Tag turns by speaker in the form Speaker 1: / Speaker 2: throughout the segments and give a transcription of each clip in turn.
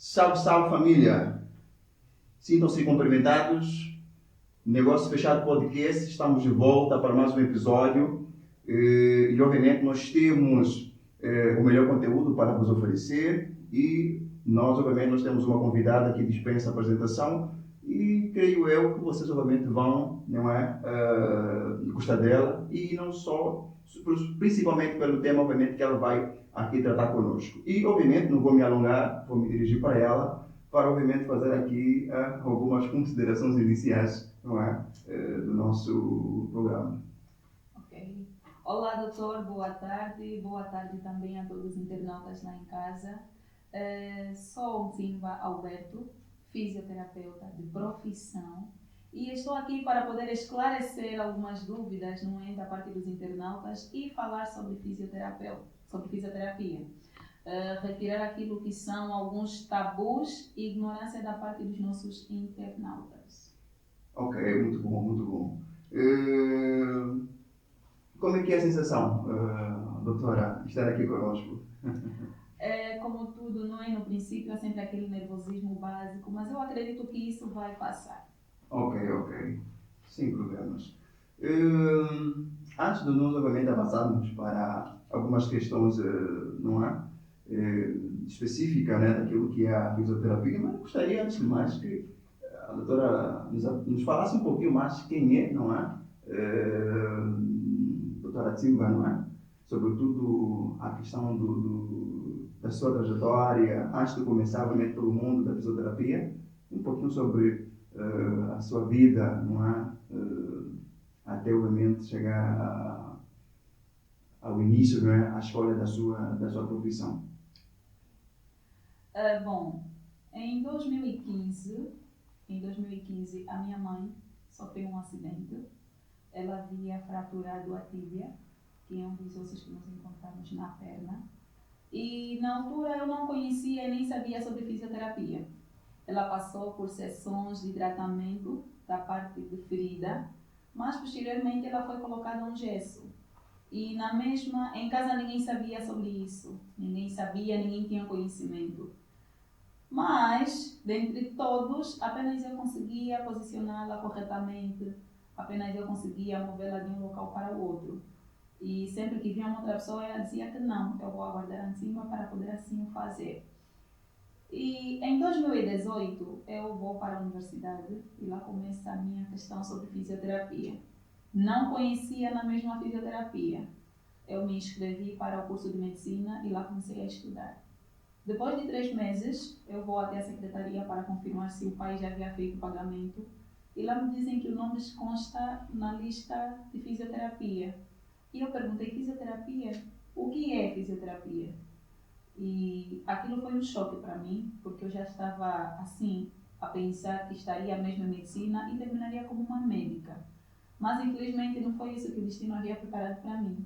Speaker 1: Salve, salve família! Sintam-se cumprimentados. Negócio Fechado Podcast, estamos de volta para mais um episódio e obviamente nós temos o melhor conteúdo para vos oferecer e nós temos uma convidada que dispensa a apresentação e creio eu que vocês obviamente vão, gostar dela e não só, principalmente pelo tema obviamente que ela vai aqui tratar conosco. E obviamente não vou me alongar, vou me dirigir para ela para obviamente fazer aqui algumas considerações iniciais, do nosso programa.
Speaker 2: Ok. Olá, doutor, boa tarde também a todos os internautas lá em casa. Sou o Simba Alberto, fisioterapeuta de profissão, e estou aqui para poder esclarecer algumas dúvidas, da parte dos internautas e falar sobre fisioterapia. Retirar aquilo que são alguns tabus e ignorância da parte dos nossos internautas.
Speaker 1: Ok, muito bom, muito bom. Como é que é a sensação, doutora, estar aqui conosco?
Speaker 2: Como tudo, no princípio é sempre aquele nervosismo básico, mas eu acredito que isso vai passar.
Speaker 1: Ok, sem problemas. Antes de nós, obviamente, avançarmos para algumas questões, específicas, daquilo que é a fisioterapia, mas gostaria, antes de mais, que a doutora nos falasse um pouquinho mais quem é, doutora Tsimba, sobretudo a questão da sua trajetória, antes de começar, obviamente, pelo mundo da fisioterapia, um pouquinho sobre a sua vida, até obviamente chegar ao início, à escolha da sua profissão.
Speaker 2: Bom, em 2015, a minha mãe sofreu um acidente. Ela havia fraturado a tíbia, que é um dos ossos que nós encontramos na perna. E na altura eu não conhecia e nem sabia sobre fisioterapia. Ela passou por sessões de tratamento da parte de ferida, mas posteriormente ela foi colocada um gesso. E na mesma, em casa ninguém sabia sobre isso, ninguém tinha conhecimento. Mas, dentre todos, apenas eu conseguia posicioná-la corretamente, apenas eu conseguia movê-la de um local para o outro. E sempre que vinha uma outra pessoa, ela dizia que não, eu vou aguardar em cima para poder assim o fazer. E em 2018 eu vou para a universidade e lá começa a minha questão sobre fisioterapia. Não conhecia na mesma fisioterapia. Eu me inscrevi para o curso de medicina e lá comecei a estudar. Depois de 3 meses, eu vou até a secretaria para confirmar se o pai já havia feito o pagamento. E lá me dizem que o nome consta na lista de fisioterapia. E eu perguntei, fisioterapia? O que é fisioterapia? E aquilo foi um choque para mim, porque eu já estava assim, a pensar que estaria mesmo em medicina e terminaria como uma médica. Mas infelizmente não foi isso que o destino havia preparado para mim.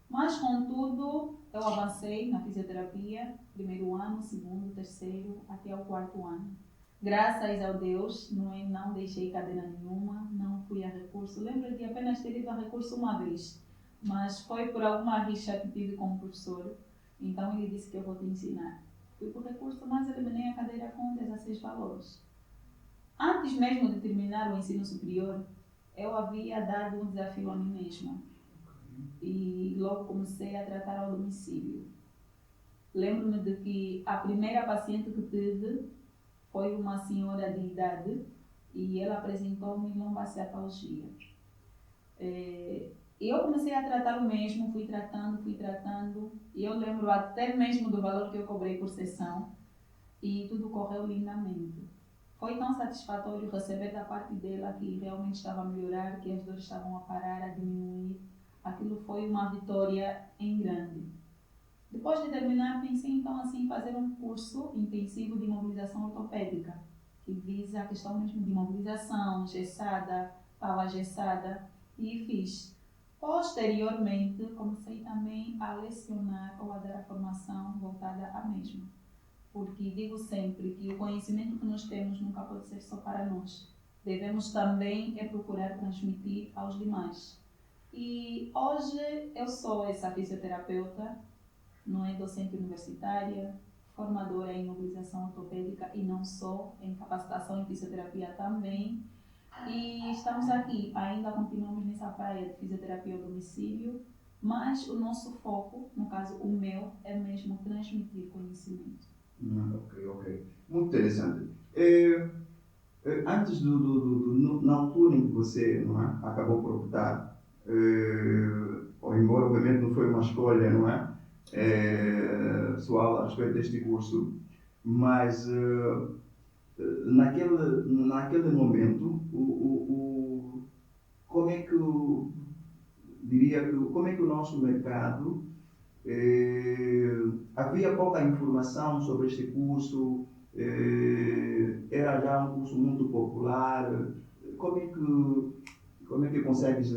Speaker 2: Mas, contudo, eu avancei na fisioterapia, primeiro ano, segundo, terceiro, até o 4º ano. Graças ao Deus, não deixei cadeira nenhuma, não fui a recurso. Lembro de apenas ter ido a recurso uma vez, mas foi por alguma rixa que tive com o professor. Então ele disse que eu vou te ensinar. Fui por recurso, mas eliminei a cadeira com 16 valores. Antes mesmo de terminar o ensino superior, eu havia dado um desafio a mim mesma. E logo comecei a tratar ao domicílio. Lembro-me de que a primeira paciente que tive foi uma senhora de idade e ela apresentou-me lomboartralgia. Eu comecei a tratar o mesmo, fui tratando e eu lembro até mesmo do valor que eu cobrei por sessão e tudo correu lindamente. Foi tão satisfatório receber da parte dela que realmente estava a melhorar, que as dores estavam a parar, a diminuir. Aquilo foi uma vitória em grande. Depois de terminar, pensei então assim fazer um curso intensivo de imobilização ortopédica, que visa a questão mesmo de imobilização, gessada, pala gessada, e fiz. Posteriormente, comecei também a lecionar ou a dar a formação voltada à mesma, porque digo sempre que o conhecimento que nós temos nunca pode ser só para nós. Devemos também procurar transmitir aos demais. E hoje eu sou essa fisioterapeuta, docente universitária, formadora em mobilização ortopédica e não só, em capacitação em fisioterapia também. E estamos aqui, ainda continuamos nessa praia de fisioterapia ao domicílio, mas o nosso foco, no caso o meu, é mesmo transmitir conhecimento.
Speaker 1: Ok. Muito interessante. Antes na altura em que você, não é, acabou por optar, ou embora obviamente não foi uma escolha, não é, pessoal a respeito deste curso, mas naquele momento, como é que como é que o nosso mercado, havia pouca informação sobre este curso, era já um curso muito popular. Como é que consegues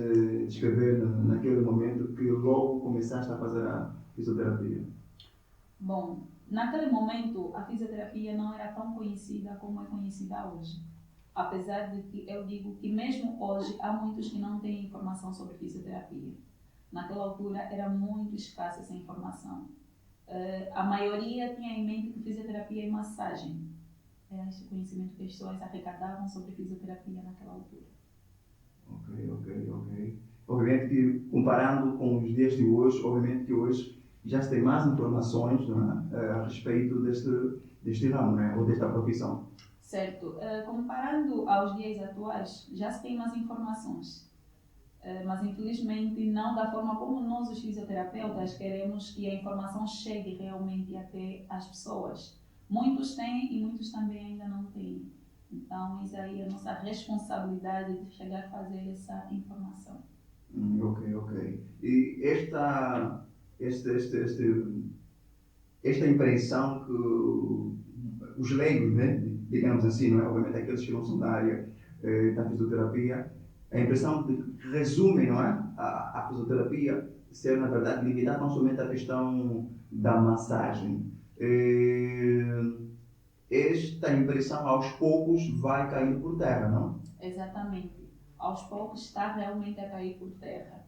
Speaker 1: descrever naquele momento que logo começaste a fazer a fisioterapia?
Speaker 2: Bom, naquele momento a fisioterapia não era tão conhecida como é conhecida hoje. Apesar de que eu digo que mesmo hoje há muitos que não têm informação sobre fisioterapia. Naquela altura era muito escassa essa informação. A maioria tinha em mente que fisioterapia é massagem. Era esse conhecimento que as pessoas arrecadavam sobre fisioterapia naquela altura.
Speaker 1: Ok. Obviamente que, comparando com os dias de hoje, obviamente que hoje já se tem mais informações, não é, a respeito deste ramo, não é, ou desta profissão.
Speaker 2: Certo. Comparando aos dias atuais, já se tem mais informações. Mas infelizmente não da forma como nós, os fisioterapeutas, queremos que a informação chegue realmente até as pessoas. Muitos têm e muitos também ainda não têm. Então, isso aí é a nossa responsabilidade de chegar a fazer essa informação.
Speaker 1: Ok. E esta impressão que os leigos, né, digamos assim, não é? Obviamente aqueles que não são da área da fisioterapia, a impressão de que resumem, não é, a fisioterapia ser, na verdade, limitada não somente à questão da massagem. Esta impressão, aos poucos, vai cair por terra, não?
Speaker 2: Exatamente. Aos poucos está realmente a cair por terra.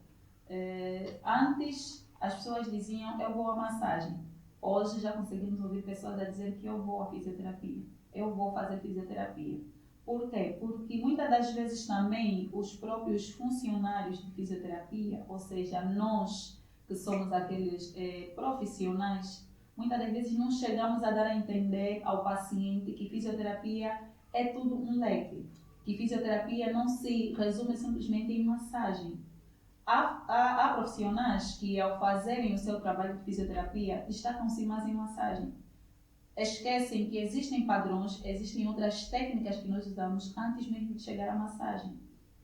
Speaker 2: Antes, as pessoas diziam, eu vou à massagem. Hoje já conseguimos ouvir pessoas a dizer que eu vou à fisioterapia. Eu vou fazer fisioterapia. Por quê? Porque muitas das vezes também os próprios funcionários de fisioterapia, ou seja, nós que somos aqueles profissionais, muitas das vezes não chegamos a dar a entender ao paciente que fisioterapia é tudo um leque, que fisioterapia não se resume simplesmente em massagem. Há profissionais que, ao fazerem o seu trabalho de fisioterapia, destacam-se mais em massagem. Esquecem que existem padrões, existem outras técnicas que nós usamos antes mesmo de chegar à massagem.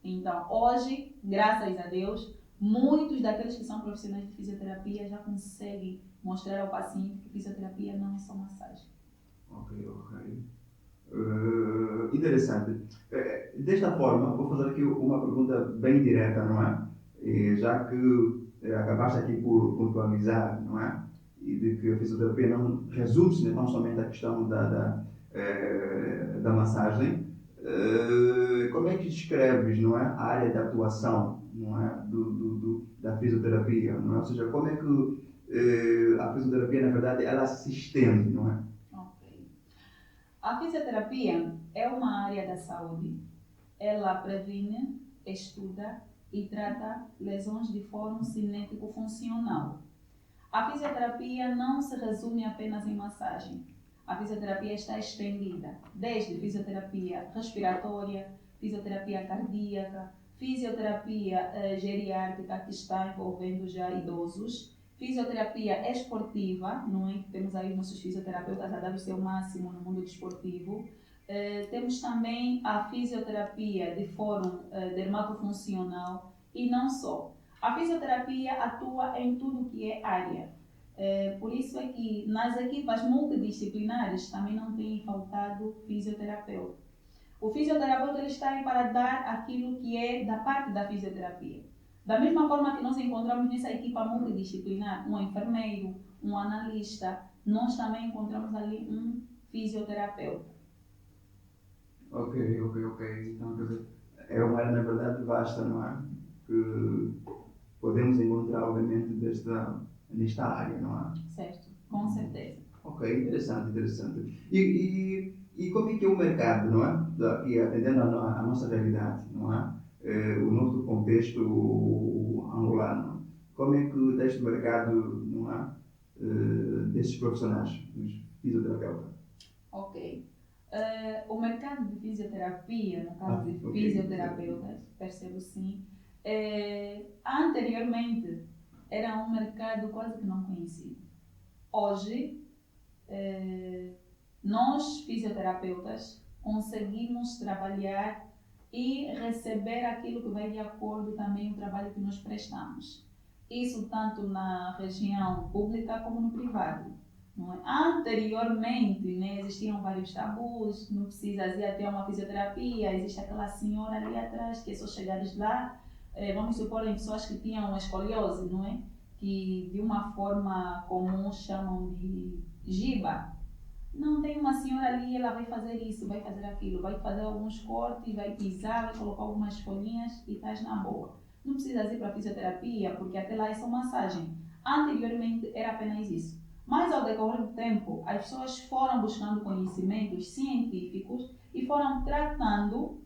Speaker 2: Então, hoje, graças a Deus, muitos daqueles que são profissionais de fisioterapia já conseguem mostrar ao paciente que fisioterapia não é só massagem.
Speaker 1: Ok. Interessante. Desta forma, vou fazer aqui uma pergunta bem direta, não é? Já que acabaste aqui por pontualizar, não é? E de que a fisioterapia não resume-se não somente à questão da massagem. Como é que descreves, não é, a área de atuação, não é, da fisioterapia, não é? Ou seja, como é que a fisioterapia, na verdade, ela se estende, não é?
Speaker 2: Ok. A fisioterapia é uma área da saúde. Ela previne, estuda e trata lesões de fórum cinético-funcional. A fisioterapia não se resume apenas em massagem. A fisioterapia está estendida, desde fisioterapia respiratória, fisioterapia cardíaca, fisioterapia geriátrica, que está envolvendo já idosos, fisioterapia esportiva, não é? Temos aí nossos fisioterapeutas a dar o seu máximo no mundo desportivo. Temos também a fisioterapia de fórum dermatofuncional e não só. A fisioterapia atua em tudo que é área. Por isso é que nas equipas multidisciplinares também não tem faltado fisioterapeuta. O fisioterapeuta ele está aí para dar aquilo que é da parte da fisioterapia. Da mesma forma que nós encontramos nessa equipa multidisciplinar um enfermeiro, um analista, nós também encontramos ali um fisioterapeuta.
Speaker 1: Ok. Então, quer dizer, é uma área, na verdade, vasta, não é? Que podemos encontrar, obviamente, nesta área, não é?
Speaker 2: Certo, com certeza.
Speaker 1: Ok, interessante, interessante. E como é que é o mercado, não é? Aqui, atendendo a nossa realidade, não é? O nosso contexto angolano. Como é que está este mercado, não é? Destes profissionais, dos fisioterapeutas?
Speaker 2: Ok. O mercado de fisioterapia, no caso de
Speaker 1: Ok,
Speaker 2: fisioterapeutas, percebo sim, anteriormente era um mercado quase que não conhecido. Hoje, nós fisioterapeutas conseguimos trabalhar e receber aquilo que vai de acordo também com o trabalho que nós prestamos. Isso tanto na região pública como no privado. Não é? Anteriormente, né, existiam vários tabus, não precisa ir até uma fisioterapia, existe aquela senhora ali atrás que é só chegares lá, vamos supor em pessoas que tinham escoliose, não é? Que de uma forma comum chamam de giba. Não, tem uma senhora ali, ela vai fazer isso, vai fazer aquilo, vai fazer alguns cortes, vai pisar, vai colocar algumas folhinhas e estás na boa. Não precisas ir para a fisioterapia, porque até lá é só massagem. Anteriormente era apenas isso. Mas ao decorrer do tempo, as pessoas foram buscando conhecimentos científicos e foram tratando,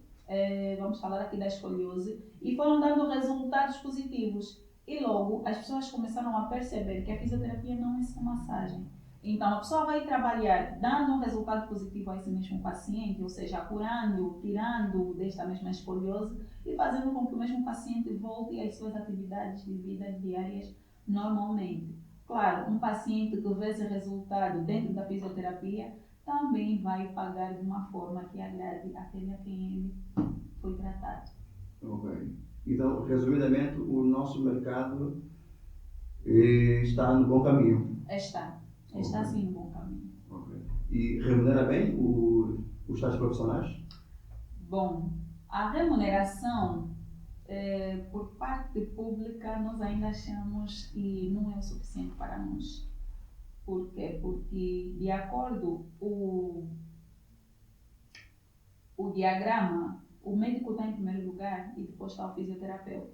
Speaker 2: vamos falar aqui da escoliose, e foram dando resultados positivos. E logo as pessoas começaram a perceber que a fisioterapia não é só massagem. Então, a pessoa vai trabalhar dando um resultado positivo a esse mesmo paciente, ou seja, curando, tirando desta mesma escoliose e fazendo com que o mesmo paciente volte às suas atividades de vida diárias normalmente. Claro, um paciente que vê esse resultado dentro da fisioterapia também vai pagar de uma forma que agrade aquele a quem ele foi tratado.
Speaker 1: Ok. Então, resumidamente, o nosso mercado está no bom caminho.
Speaker 2: Está sim no bom caminho.
Speaker 1: Ok. E remunera bem os tais profissionais?
Speaker 2: Bom, a remuneração por parte pública nós ainda achamos que não é o suficiente para nós. Por quê? Porque de acordo o diagrama, o médico está em primeiro lugar e depois está o fisioterapeuta.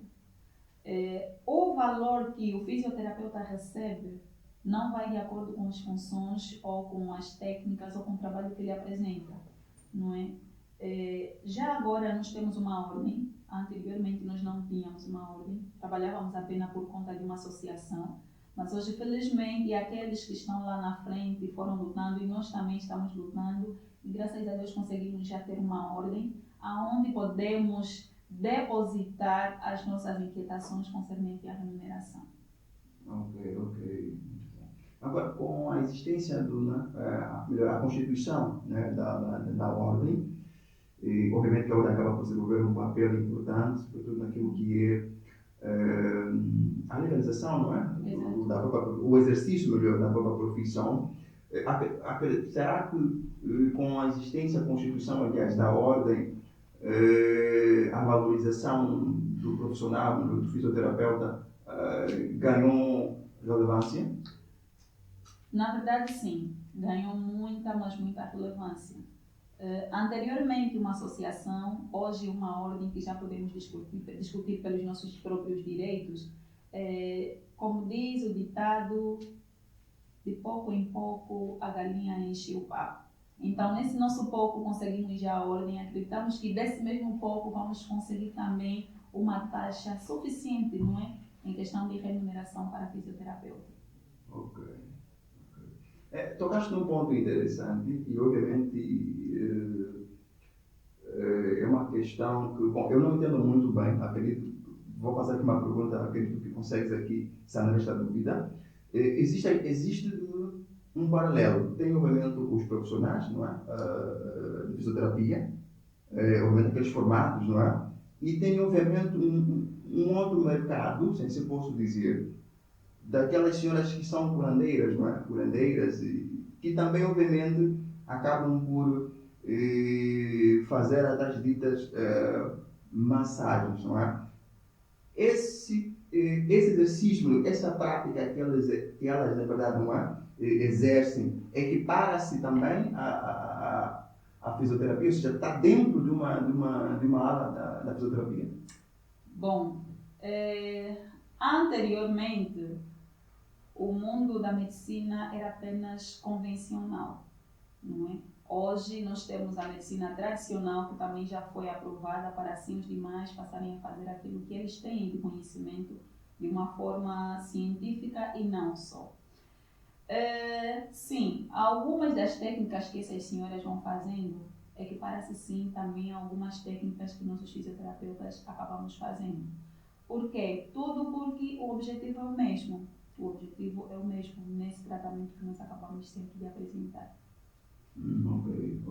Speaker 2: O valor que o fisioterapeuta recebe não vai de acordo com as funções ou com as técnicas ou com o trabalho que ele apresenta, não é? Já agora nós temos uma ordem, anteriormente nós não tínhamos uma ordem, trabalhávamos apenas por conta de uma associação, mas hoje felizmente aqueles que estão lá na frente foram lutando e nós também estamos lutando e graças a Deus conseguimos já ter uma ordem aonde podemos depositar as nossas inquietações concernente à remuneração.
Speaker 1: Ok. Agora, com a existência a constituição, né, da ordem, e obviamente que a ordem acaba por desenvolver um papel importante, sobretudo naquilo que é a legalização, não é? O exercício melhor da própria profissão. Será que com a existência, a constituição, aliás, da ordem, a valorização do profissional, do fisioterapeuta, ganhou relevância?
Speaker 2: Na verdade, sim, ganhou mas muita relevância. Anteriormente uma associação, hoje uma ordem que já podemos discutir pelos nossos próprios direitos, como diz o ditado, de pouco em pouco a galinha enche o papo. Então, nesse nosso pouco conseguimos já a ordem, acreditamos que desse mesmo pouco vamos conseguir também uma taxa suficiente, não é? Em questão de remuneração para fisioterapeuta.
Speaker 1: Ok. Tocaste num ponto interessante e, obviamente, é uma questão que, bom, eu não entendo muito bem, acredito, vou passar aqui uma pergunta, acredito que consegues aqui sanar esta dúvida. Existe um paralelo, tem, obviamente, os profissionais, não é? De fisioterapia, obviamente aqueles formados, não é? E tem, obviamente, um outro mercado, sem se posso dizer, daquelas senhoras que são curandeiras, não é? Curandeiras, que também, obviamente, acabam por fazer as ditas massagens, não é? Esse exercício, essa prática que elas na verdade, não é? Exercem, equipara-se também à fisioterapia, ou seja, está dentro de uma ala da fisioterapia?
Speaker 2: Bom, anteriormente, o mundo da medicina era apenas convencional, não é? Hoje nós temos a medicina tradicional, que também já foi aprovada para assim os demais passarem a fazer aquilo que eles têm de conhecimento de uma forma científica e não só. Sim, algumas das técnicas que essas senhoras vão fazendo equipara-se sim também a algumas técnicas que nós os fisioterapeutas acabamos fazendo. Por quê? Tudo porque o objetivo é o mesmo. O objetivo é o mesmo nesse tratamento que nós acabamos sempre de apresentar.
Speaker 1: Ok.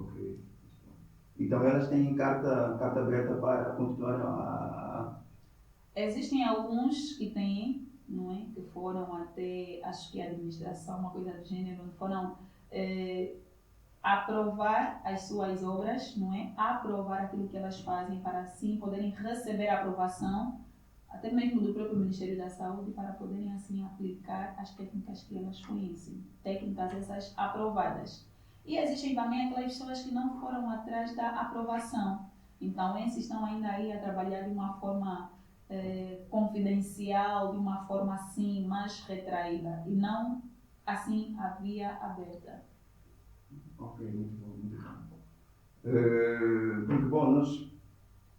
Speaker 1: Então elas têm carta aberta para continuar a...
Speaker 2: Existem alguns que têm, não é? Que foram até, acho que a administração, uma coisa do gênero, foram aprovar as suas obras, não é? Aprovar aquilo que elas fazem para assim poderem receber a aprovação, até mesmo do próprio Ministério da Saúde, para poderem assim aplicar as técnicas que elas conhecem, técnicas essas aprovadas. E existem também aquelas pessoas que não foram atrás da aprovação. Então, esses estão ainda aí a trabalhar de uma forma confidencial, de uma forma assim mais retraída, e não assim a via aberta.
Speaker 1: Ok, muito bom. Porque, bom, nós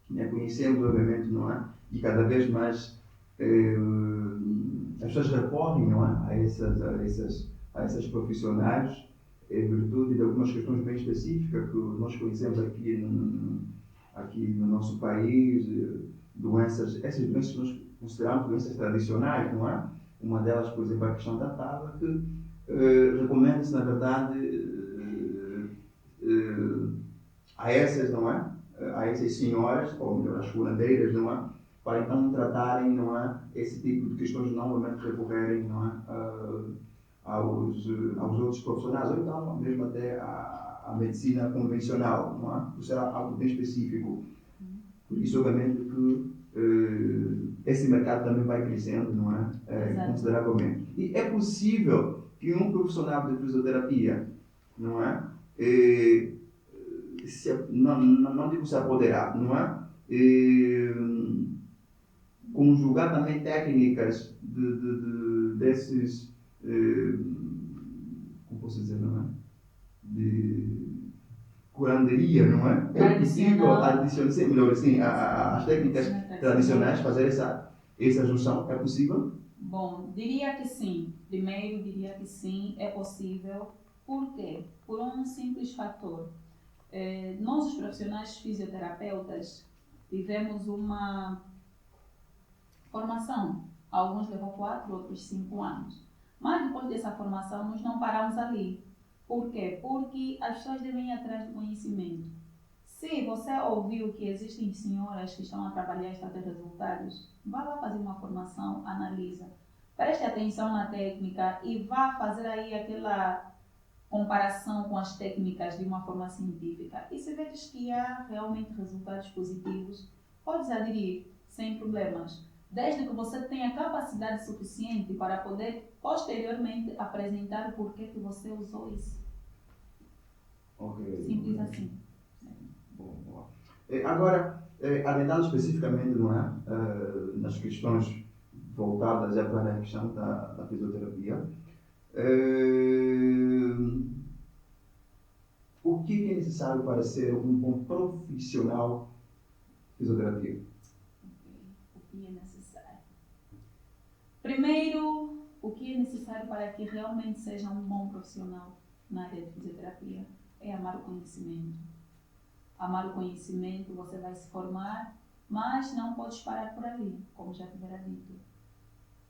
Speaker 1: conhecemos, obviamente, não é? E cada vez mais as pessoas recorrem, não é? A essas profissionais em virtude de algumas questões bem específicas que nós conhecemos aqui no nosso país, essas doenças que nós consideramos doenças tradicionais, não é? Uma delas, por exemplo, é a questão da taba, que recomenda-se, na verdade, a essas, não é? A essas senhoras, ou melhor, as curandeiras, não é? Para então tratarem, não é? Esse tipo de questões, normalmente recorrerem, não é? Aos outros profissionais, ou então mesmo até à medicina convencional, não é? Por ser algo bem específico. Por isso, obviamente, que esse mercado também vai crescendo, não é? Consideravelmente. E é possível que um profissional de fisioterapia, não é? Não digo se apoderar, não é? Conjugar também técnicas desses, como posso dizer, não é? De curanderia, não é? É possível adicionar, melhor assim, as técnicas tradicionais, fazer essa junção, é possível?
Speaker 2: Bom, diria que sim. Primeiro, diria que sim, é possível. Por quê? Por um simples fator. Nós, os profissionais fisioterapeutas, tivemos uma formação. Alguns levou 4, outros 5 anos. Mas depois dessa formação, nós não paramos ali. Por quê? Porque as pessoas devem ir atrás do conhecimento. Se você ouviu que existem senhoras que estão a trabalhar e estão a ter resultados, vá lá fazer uma formação, analisa. Preste atenção na técnica e vá fazer aí aquela comparação com as técnicas de uma forma científica. E se veres que há realmente resultados positivos, podes aderir sem problemas, desde que você tenha capacidade suficiente para poder posteriormente apresentar o porquê que você usou isso.
Speaker 1: Okay.
Speaker 2: Simples assim.
Speaker 1: Bom. Agora, adentrando especificamente, não é, nas questões voltadas para a questão da fisioterapia, o que é necessário para ser um bom profissional de fisioterapia?
Speaker 2: O que é necessário? Primeiro, o que é necessário para que realmente seja um bom profissional na área de fisioterapia é amar o conhecimento. Amar o conhecimento, você vai se formar, mas não podes parar por ali, como já tivera dito.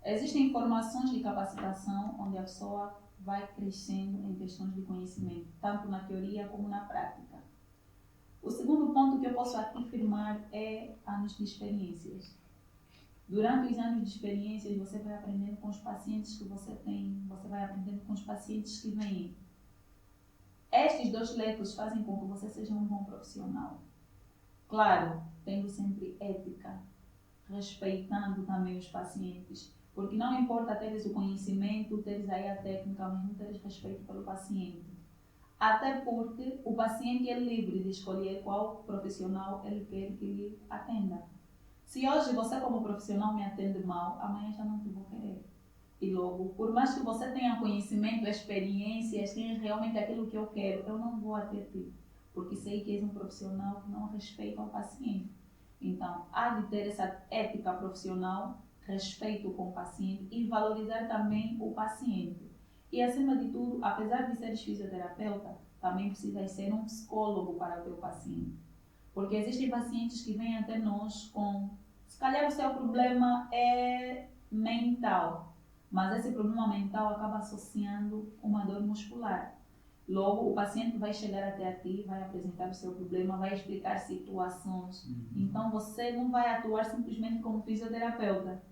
Speaker 2: Existem formações de capacitação onde a pessoa vai crescendo em questões de conhecimento, tanto na teoria como na prática. O segundo ponto que eu posso aqui afirmar é anos de experiências. Durante os anos de experiências, você vai aprendendo com os pacientes que você tem, você vai aprendendo com os pacientes que vêm. Estes 2 leques fazem com que você seja um bom profissional. Claro, tendo sempre ética, respeitando também os pacientes. Porque não importa teres o conhecimento, teres aí a técnica, mas não teres respeito pelo paciente. Até porque o paciente é livre de escolher qual profissional ele quer que lhe atenda. Se hoje você como profissional me atende mal, amanhã já não te vou querer. E logo, por mais que você tenha conhecimento, experiências, tenha realmente aquilo que eu quero, eu não vou até ti, porque sei que és um profissional que não respeita o paciente. Então, há de ter essa ética profissional, respeito com o paciente e valorizar também o paciente. E, acima de tudo, apesar de seres fisioterapeuta, também precisas ser um psicólogo para o teu paciente. Porque existem pacientes que vêm até nós com, se calhar o seu problema é mental, mas esse problema mental acaba associando uma dor muscular. Logo, o paciente vai chegar até a ti, vai apresentar o seu problema, vai explicar situações. Então, você não vai atuar simplesmente como fisioterapeuta.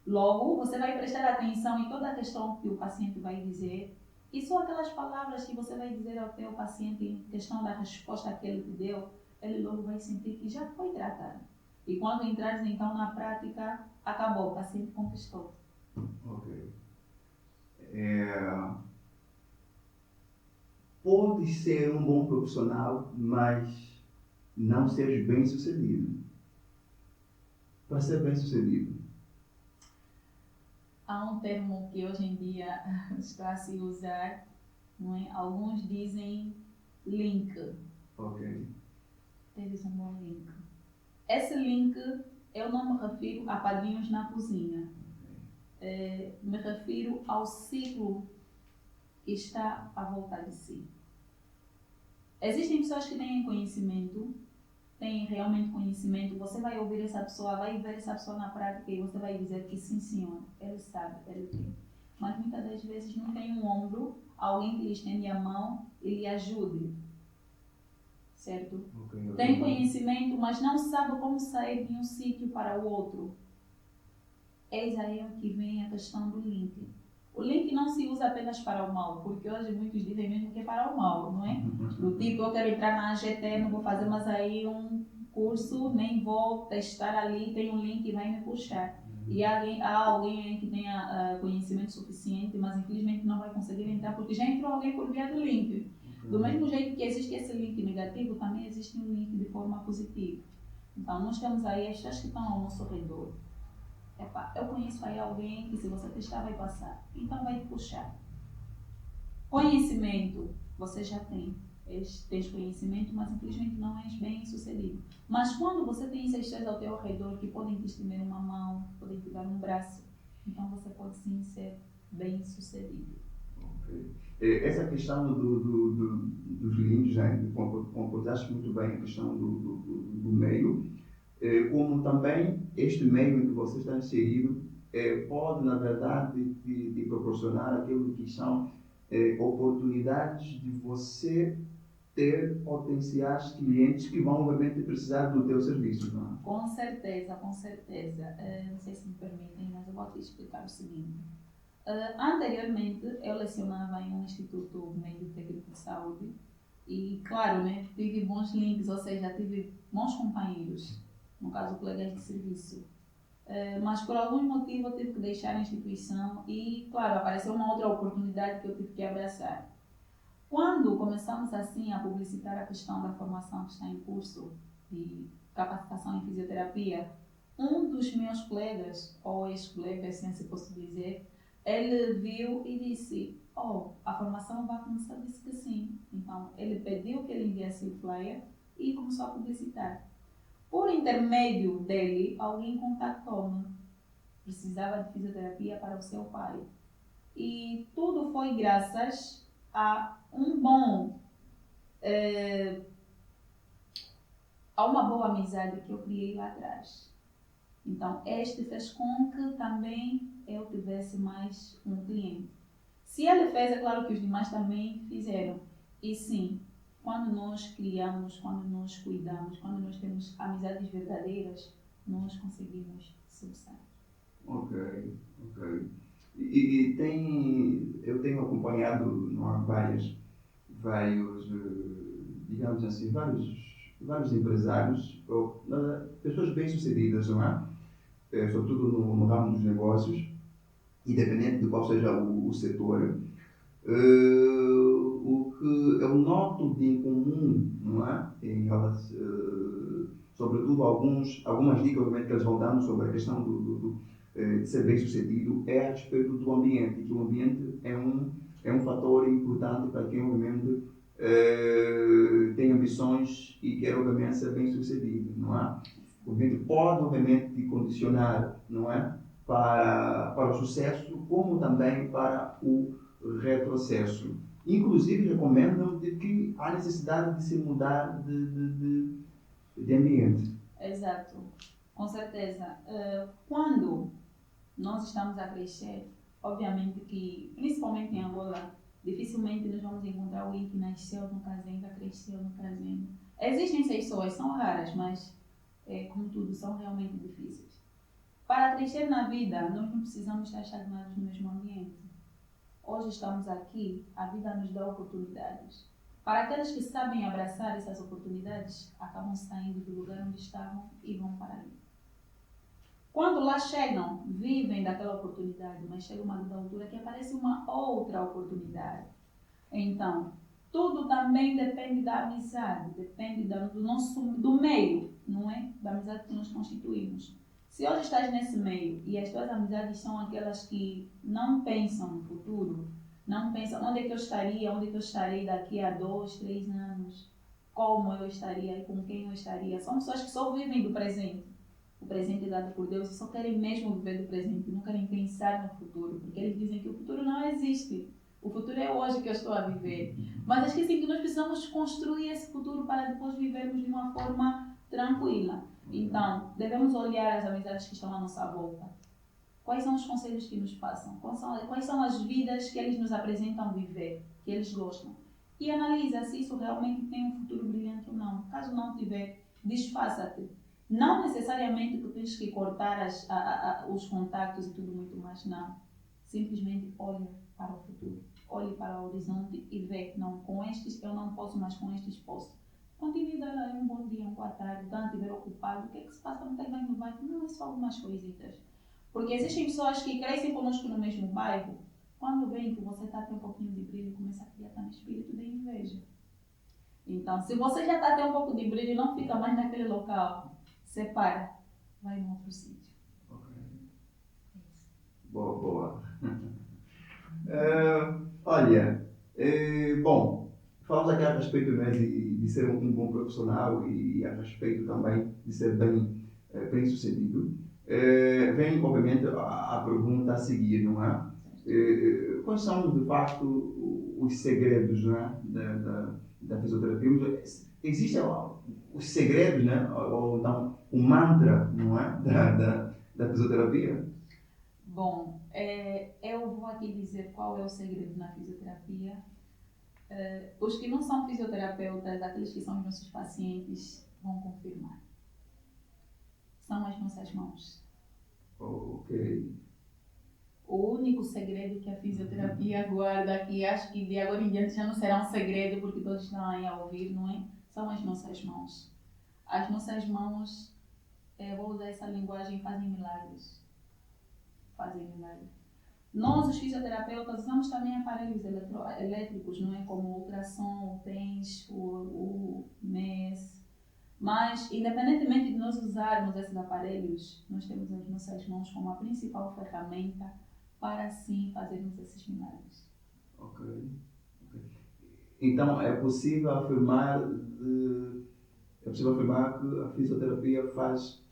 Speaker 2: Logo, você vai prestar atenção em toda a questão que o paciente vai dizer e só aquelas palavras que você vai dizer ao teu paciente em questão da resposta que ele te deu, ele logo vai sentir que já foi tratado. E quando entrares então na prática, acabou, o paciente conquistou.
Speaker 1: Ok. Pode ser um bom profissional, mas não seres bem sucedido. Para ser bem sucedido.
Speaker 2: Há um termo que hoje em dia está a se usar, não é? Alguns dizem link.
Speaker 1: Ok.
Speaker 2: Teres um bom link. Esse link, eu não me refiro a padrinhos na cozinha. Me refiro ao ciclo que está à volta de si. Existem pessoas que têm conhecimento, têm realmente conhecimento, você vai ouvir essa pessoa, vai ver essa pessoa na prática e você vai dizer que sim senhor, ele sabe, ele tem. Mas muitas das vezes não tem um ombro, alguém que lhe estende a mão e lhe ajude. Certo?
Speaker 1: Okay.
Speaker 2: Tem conhecimento, mas não sabe como sair de um sítio para o outro. Eis aí que vem a questão do link. O link não se usa apenas para o mal, porque hoje muitos dizem mesmo que é para o mal, não é? Do tipo, eu quero entrar na AGT, não vou fazer mais aí um curso, nem vou testar ali, tem um link e vai me puxar. E há alguém aí que tenha conhecimento suficiente, mas infelizmente não vai conseguir entrar, porque já entrou alguém por via do link. Do mesmo jeito que existe esse link negativo, também existe um link de forma positiva. Então, nós temos aí as pessoas que estão ao nosso redor. Epa, eu conheço aí alguém que se você testar vai passar, então vai te puxar. Conhecimento, você já tem. Tens conhecimento, mas infelizmente não és bem sucedido. Mas quando você tem esses três ao teu redor que podem te estender uma mão, podem te dar um braço, então você pode sim ser bem sucedido.
Speaker 1: Okay. Essa questão dos links, né? Concordaste muito bem a questão do meio. Como também este meio em que você está inserido pode, na verdade, te proporcionar aquilo que são oportunidades de você ter potenciais clientes que vão, obviamente, precisar do teu serviço. Não é?
Speaker 2: Com certeza, com certeza. Não sei se me permitem, mas eu vou te explicar o seguinte. Anteriormente, eu lecionava em um instituto médio técnico de saúde e, claro, né, tive bons links, ou seja, tive bons companheiros. No caso, colegas de serviço. Mas por algum motivo eu tive que deixar a instituição e, claro, apareceu uma outra oportunidade que eu tive que abraçar. Quando começamos assim a publicitar a questão da formação que está em curso de capacitação em fisioterapia, um dos meus colegas, ou ex-colegas, se assim posso dizer, ele viu e disse, a formação vai começar, disse que sim. Então, ele pediu que ele enviasse o flyer e começou a publicitar. Por intermédio dele, alguém contactou-me. Precisava de fisioterapia para o seu pai. E tudo foi graças a a uma boa amizade que eu criei lá atrás. Então, este fez com que também eu tivesse mais um cliente. Se ele fez, é claro que os demais também fizeram. E sim, quando nós criamos, quando nós cuidamos, quando nós temos amizades verdadeiras, nós conseguimos subsair.
Speaker 1: Ok. Eu tenho acompanhado vários, digamos assim, vários empresários, ou pessoas bem-sucedidas, não é? Sobretudo no ramo dos negócios, independente de qual seja o setor. O que eu noto de incomum, não é? Sobretudo algumas dicas obviamente, que eles vão dando sobre a questão de ser bem sucedido é a respeito do ambiente, que o ambiente é um fator importante para quem obviamente tem ambições e quer obviamente ser bem sucedido, não é? O ambiente pode obviamente te condicionar, não é? Para o sucesso, como também para o retrocesso. Inclusive recomendam de que há necessidade de se mudar de ambiente.
Speaker 2: Exato, com certeza. Quando nós estamos a crescer, obviamente que, principalmente em Angola, dificilmente nós vamos encontrar alguém que nasceu no Cazenga, cresceu no Cazenga. Existem exceções, são raras, mas, como tudo, são realmente difíceis. Para crescer na vida, nós não precisamos estar estagnados no mesmo ambiente. Hoje estamos aqui, a vida nos dá oportunidades. Para aqueles que sabem abraçar essas oportunidades, acabam saindo do lugar onde estavam e vão para ali. Quando lá chegam, vivem daquela oportunidade, mas chega uma altura que aparece uma outra oportunidade. Então, tudo também depende da amizade, depende do meio, não é? Da amizade que nós constituímos. Se hoje estás nesse meio e as tuas amizades são aquelas que não pensam no futuro, não pensam onde é que eu estaria, onde é que eu estarei daqui a 2, 3 anos, como eu estaria e com quem eu estaria, são pessoas que só vivem do presente. O presente é dado por Deus e só querem mesmo viver do presente, não querem pensar no futuro, porque eles dizem que o futuro não existe. O futuro é hoje que eu estou a viver. Mas esquecem que nós precisamos construir esse futuro para depois vivermos de uma forma tranquila. Então, devemos olhar as amizades que estão à nossa volta. Quais são os conselhos que nos passam? Quais são as vidas que eles nos apresentam viver, que eles gostam? E analisa se isso realmente tem um futuro brilhante ou não. Caso não tiver, desfaça-te. Não necessariamente tu tens que cortar os contactos e tudo muito mais, não. Simplesmente olha para o futuro. Olhe para o horizonte e vê, não, com estes eu não posso, mas com estes posso. Continue a dar um bom dia, uma boa tarde, quando estiver ocupado, o que é que se passa? Não tem bem no bairro? Não, é só algumas coisitas. Porque existem pessoas que crescem conosco no mesmo bairro, quando veem que você está a ter um pouquinho de brilho, começa a criar também espírito de inveja. Então, se você já está a ter um pouco de brilho, não fica mais naquele local, separa, vai em outro sítio.
Speaker 1: Ok. Boa, boa. Olha, bom, falamos aqui a respeito, né, de ser um bom profissional e a respeito também de ser bem sucedido. Vem, obviamente, a pergunta a seguir, não é? Quais são, de facto, os segredos, não é, da fisioterapia? Existem os segredos, né, ou então o mantra, não é, da fisioterapia?
Speaker 2: Bom, eu vou aqui dizer qual é o segredo na fisioterapia. Os que não são fisioterapeutas, aqueles que são os nossos pacientes, vão confirmar. São as nossas mãos.
Speaker 1: Ok.
Speaker 2: O único segredo que a fisioterapia guarda aqui, acho que de agora em diante já não será um segredo, porque todos estão aí a ouvir, não é? São as nossas mãos. As nossas mãos, vou usar essa linguagem, fazem milagres. Fazem milagres. Nós, os fisioterapeutas, usamos também aparelhos elétricos, não é? Como o ultrassom, o TENS, o MES. Mas, independentemente de nós usarmos esses aparelhos, nós temos as nossas mãos como a principal ferramenta para, assim, fazermos esses milagres.
Speaker 1: Ok. Então, é possível afirmar que a fisioterapia faz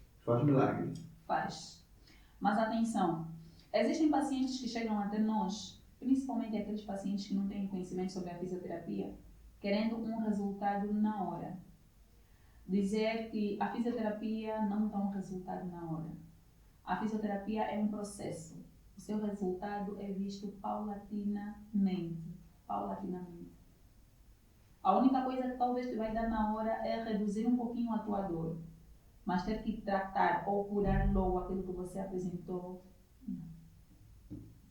Speaker 1: milagres?
Speaker 2: Faz. Mas, atenção, existem pacientes que chegam até nós, principalmente aqueles pacientes que não têm conhecimento sobre a fisioterapia, querendo um resultado na hora. Dizer que a fisioterapia não dá um resultado na hora. A fisioterapia é um processo. O seu resultado é visto paulatinamente. Paulatinamente. A única coisa que talvez te vai dar na hora é reduzir um pouquinho a tua dor. Mas ter que tratar ou curar logo aquilo que você apresentou, não.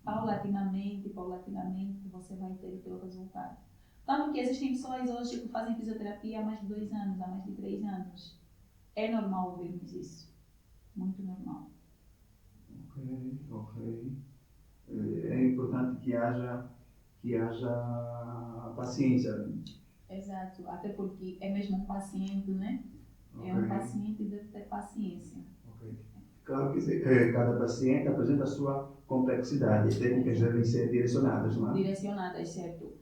Speaker 2: Paulatinamente, você vai ter o teu resultado. Tanto que existem pessoas hoje que fazem fisioterapia há mais de 2 anos, há mais de 3 anos. É normal ouvirmos isso. Muito normal.
Speaker 1: Ok. É importante que haja paciência.
Speaker 2: Exato. Até porque é mesmo um paciente, né? Okay. É um paciente e deve ter paciência.
Speaker 1: Ok. Claro que sim. Cada paciente apresenta a sua complexidade. As técnicas devem ser direcionadas, não é?
Speaker 2: Direcionadas, certo.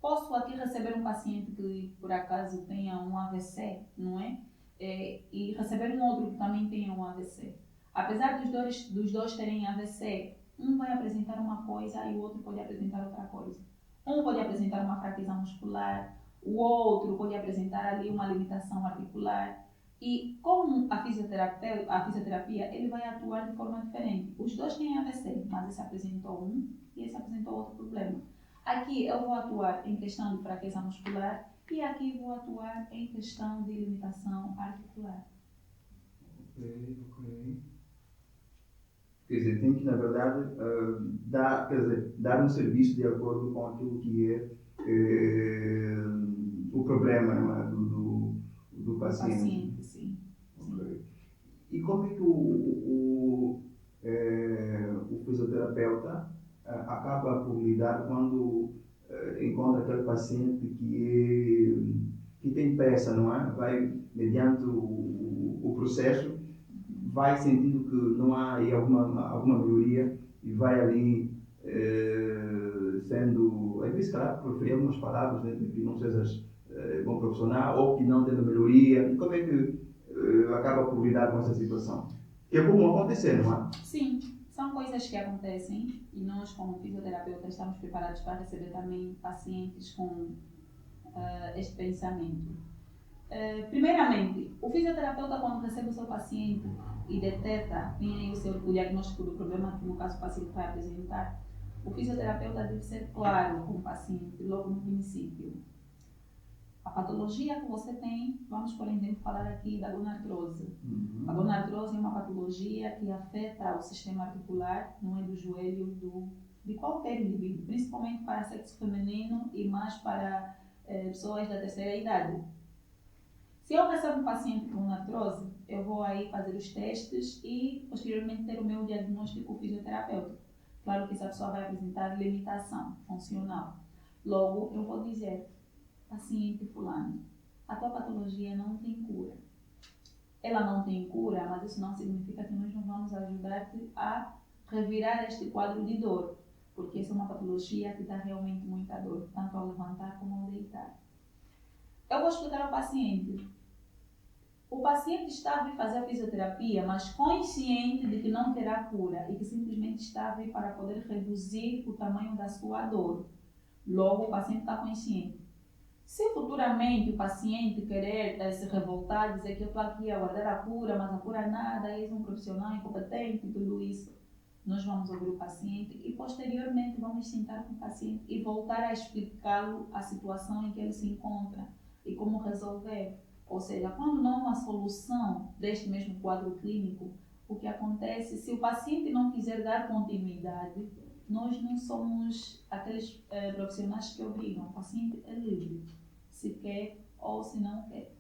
Speaker 2: Posso aqui receber um paciente que, por acaso, tenha um AVC, não é? E receber um outro que também tenha um AVC. Apesar dos dois terem AVC, um vai apresentar uma coisa e o outro pode apresentar outra coisa. Um pode apresentar uma fraqueza muscular, o outro pode apresentar ali uma limitação articular. E como a fisioterapia, ele vai atuar de forma diferente. Os dois têm AVC, mas esse apresentou um e esse apresentou outro problema. Aqui eu vou atuar em questão de fraqueza muscular e aqui vou atuar em questão de limitação articular.
Speaker 1: Ok. Quer dizer, tem que, na verdade, dar um serviço de acordo com aquilo que é o problema, não é? do paciente.
Speaker 2: Paciente, sim.
Speaker 1: Okay. E como é que o fisioterapeuta acaba por lidar quando encontra aquele paciente que tem pressa, não é? Vai, mediante o processo, vai sentindo que não há aí alguma melhoria e vai ali sendo, às vezes, claro, preferir algumas palavras, né, que não sejas bom profissional ou que não tendo melhoria. E como é que acaba por lidar com essa situação? Que é comum acontecer, não é?
Speaker 2: Sim, são coisas que acontecem e nós, como fisioterapeutas, estamos preparados para receber também pacientes com este pensamento. Primeiramente, o fisioterapeuta, quando recebe o seu paciente e detecta, tem aí o diagnóstico do problema que no caso o paciente vai apresentar, o fisioterapeuta deve ser claro com o paciente logo no princípio. A patologia que você tem, vamos por exemplo falar aqui da gonartrose. A gonartrose é uma patologia que afeta o sistema articular, não é do joelho, de qualquer indivíduo, principalmente para sexo feminino e mais para pessoas da terceira idade. Se eu recebo um paciente com artrose, eu vou aí fazer os testes e posteriormente ter o meu diagnóstico fisioterapêutico. Claro que essa pessoa vai apresentar limitação funcional. Logo, eu vou dizer, paciente fulano, a tua patologia não tem cura. Ela não tem cura, mas isso não significa que nós não vamos ajudar-te a revirar este quadro de dor, porque essa é uma patologia que dá realmente muita dor, tanto ao levantar como ao deitar. Eu vou explicar ao paciente. O paciente está a vir fazer a fisioterapia, mas consciente de que não terá cura e que simplesmente está a vir para poder reduzir o tamanho da sua dor. Logo, o paciente está consciente. Se futuramente o paciente querer se revoltar, dizer que eu estou aqui a aguardar a cura, mas a cura nada, és um profissional incompetente e tudo isso, nós vamos ouvir o paciente e posteriormente vamos sentar com o paciente e voltar a explicá-lo a situação em que ele se encontra e como resolver. Ou seja, quando não há uma solução deste mesmo quadro clínico, o que acontece, se o paciente não quiser dar continuidade, nós não somos aqueles profissionais que obrigam. O paciente é livre, se quer ou se não quer.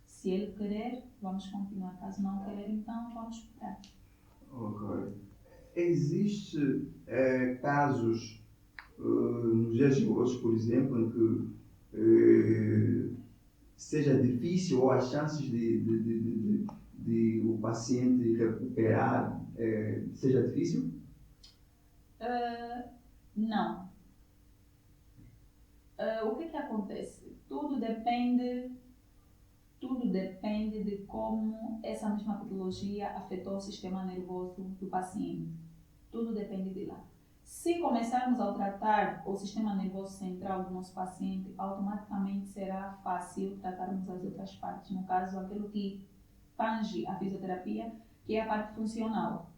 Speaker 2: Se ele querer, vamos continuar. Caso não querer, então vamos parar.
Speaker 1: Ok. Existe casos nos dias de hoje, por exemplo, em que seja difícil ou as chances de o paciente recuperar seja difícil?
Speaker 2: Não. O que acontece? Tudo depende de como essa mesma patologia afetou o sistema nervoso do paciente. Tudo depende de lá. Se começarmos a tratar o sistema nervoso central do nosso paciente, automaticamente será fácil tratarmos as outras partes. No caso, aquilo que tange a fisioterapia, que é a parte funcional.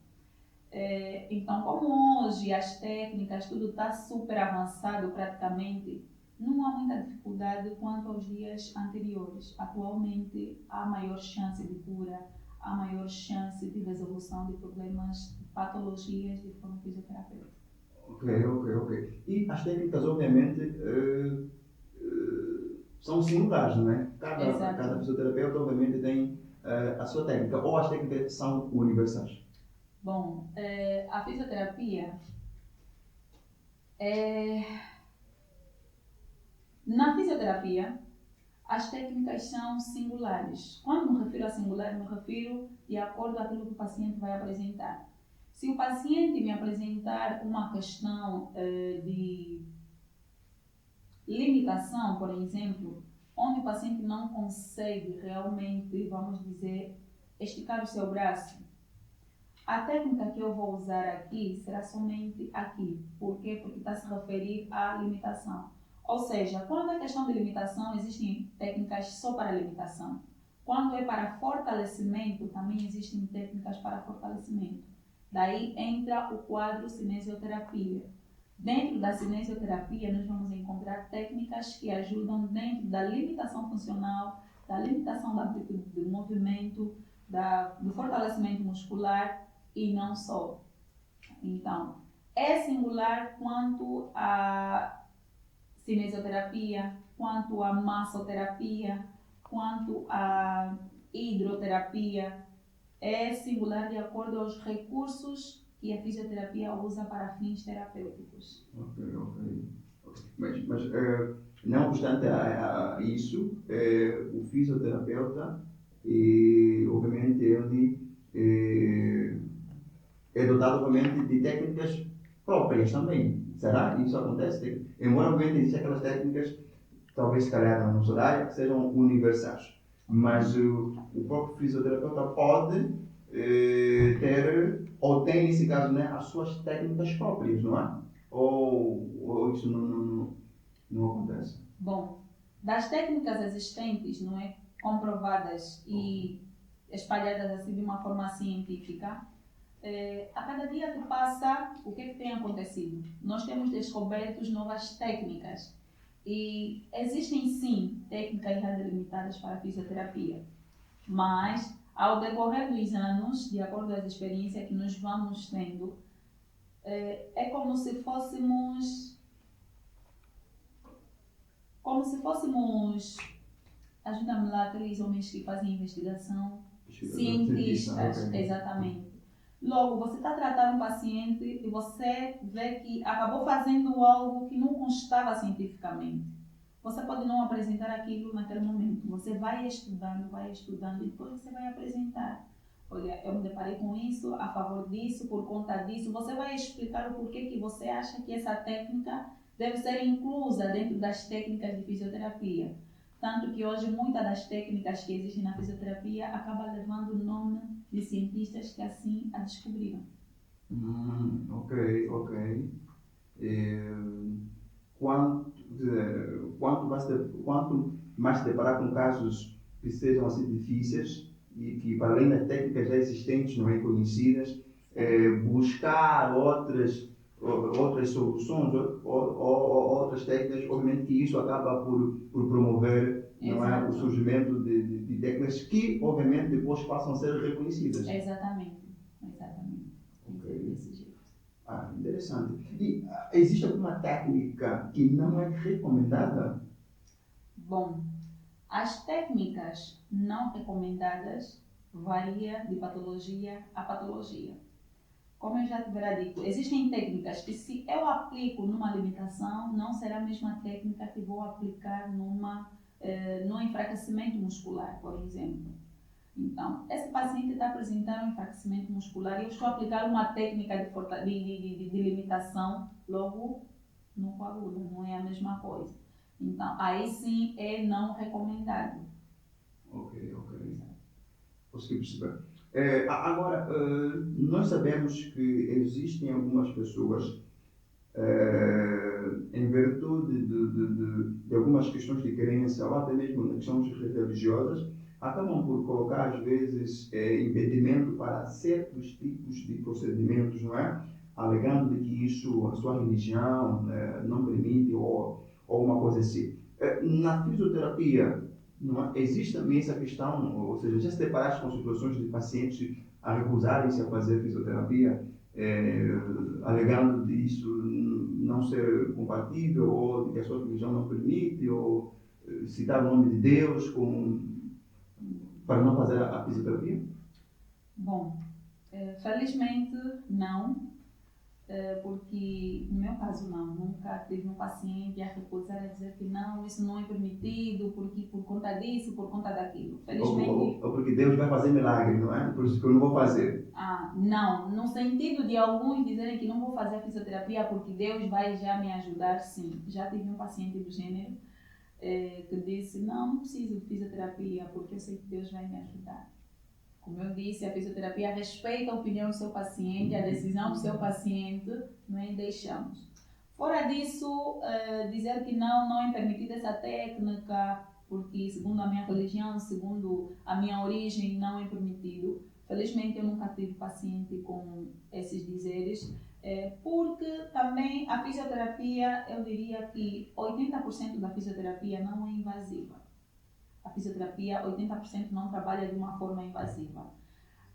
Speaker 2: Então, como hoje as técnicas, tudo está super avançado praticamente, não há muita dificuldade quanto aos dias anteriores. Atualmente, há maior chance de cura, há maior chance de resolução de problemas, de patologias de forma fisioterapêutica.
Speaker 1: Ok. E as técnicas, obviamente, são singulares, não é? Cada fisioterapeuta, obviamente, tem a sua técnica, ou as técnicas são universais?
Speaker 2: Bom, a fisioterapia na fisioterapia, As técnicas são singulares. Quando me refiro a singular, me refiro de acordo com aquilo que o paciente vai apresentar. Se o paciente me apresentar uma questão de limitação, por exemplo, onde o paciente não consegue realmente, vamos dizer, esticar o seu braço, a técnica que eu vou usar aqui será somente aqui. Por quê? Porque está a se referir à limitação. Ou seja, quando é questão de limitação, existem técnicas só para limitação. Quando é para fortalecimento, também existem técnicas para fortalecimento. Daí entra o quadro cinesioterapia. Dentro da cinesioterapia, nós vamos encontrar técnicas que ajudam dentro da limitação funcional, da limitação da amplitude do movimento, do fortalecimento muscular e não só. Então, é singular quanto a cinesioterapia, quanto a massoterapia, quanto a hidroterapia, é singular de acordo aos recursos que a fisioterapia usa para fins terapêuticos.
Speaker 1: Ok. Mas não obstante a isso, o fisioterapeuta, obviamente, ele é dotado, obviamente, de técnicas próprias também. Será que isso acontece? Embora, obviamente, existam aquelas técnicas, talvez se calhar não sou da área, que sejam universais. Mas o próprio fisioterapeuta pode ter, ou tem, nesse caso, né, as suas técnicas próprias, não é? Ou isso não acontece?
Speaker 2: Bom, das técnicas existentes, não é, comprovadas e espalhadas assim de uma forma científica, a cada dia que passa, o que tem acontecido? Nós temos descoberto novas técnicas e existem sim técnicas já delimitadas para a fisioterapia, mas ao decorrer dos anos, de acordo com as experiências que nós vamos tendo, é como se fôssemos, ajuda-me lá, aqueles homens que fazem investigação, cientistas,
Speaker 1: okay.
Speaker 2: Exatamente. Logo, você está tratando um paciente e você vê que acabou fazendo algo que não constava cientificamente. Você pode não apresentar aquilo naquele momento. Você vai estudando e depois você vai apresentar. Olha, eu me deparei com isso, a favor disso, por conta disso. Você vai explicar o porquê que você acha que essa técnica deve ser inclusa dentro das técnicas de fisioterapia. Tanto que hoje muitas das técnicas que existem na fisioterapia acabam levando o nome de cientistas que assim a descobriram.
Speaker 1: Ok. Quanto mais se deparar com casos que sejam assim difíceis e que, para além das técnicas já existentes, não é, conhecidas, buscar outras soluções, outras técnicas, obviamente que isso acaba por promover, não é, o surgimento de técnicas que, obviamente, depois passam a ser reconhecidas.
Speaker 2: Exatamente.
Speaker 1: Ok. Interessante. E existe alguma técnica que não é recomendada?
Speaker 2: Bom, as técnicas não recomendadas variam de patologia a patologia. Como eu já tivera dito, existem técnicas que, se eu aplico numa limitação, não será a mesma técnica que vou aplicar no enfraquecimento muscular, por exemplo. Então, esse paciente está apresentando um enfraquecimento muscular e eu estou a aplicar uma técnica de limitação, logo não coagula, não é a mesma coisa. Então, aí sim é não recomendado.
Speaker 1: Ok. Consegui perceber. Agora, nós sabemos que existem algumas pessoas, em virtude de algumas questões de crença ou até mesmo questões religiosas, acabam por colocar às vezes impedimento para certos tipos de procedimentos, não é? Alegando de que isso, a sua religião não permite ou uma coisa assim. Na fisioterapia, não é? Existe também essa questão, ou seja, já se deparaste com situações de pacientes a recusarem-se a fazer fisioterapia, alegando de isso não ser compatível ou de que a sua religião não permite, ou citar o nome de Deus para não fazer a fisioterapia?
Speaker 2: Bom, felizmente não. porque no meu caso não, nunca tive um paciente a recusar, a dizer que não, isso não é permitido, porque por conta disso, por conta daquilo. Felizmente...
Speaker 1: Ou porque Deus vai fazer milagre, não é? Por isso que eu não vou fazer.
Speaker 2: Não, no sentido de alguns dizerem que não vou fazer a fisioterapia porque Deus vai já me ajudar, sim. Já tive um paciente do gênero que disse, não preciso de fisioterapia porque eu sei que Deus vai me ajudar. Como eu disse, a fisioterapia respeita a opinião do seu paciente, a decisão do seu paciente, não é? Deixamos. Fora disso, dizer que não é permitida essa técnica, porque segundo a minha religião, segundo a minha origem, não é permitido. Felizmente eu nunca tive paciente com esses dizeres, porque também a fisioterapia, eu diria que 80% da fisioterapia não é invasiva. A fisioterapia, 80% não trabalha de uma forma invasiva.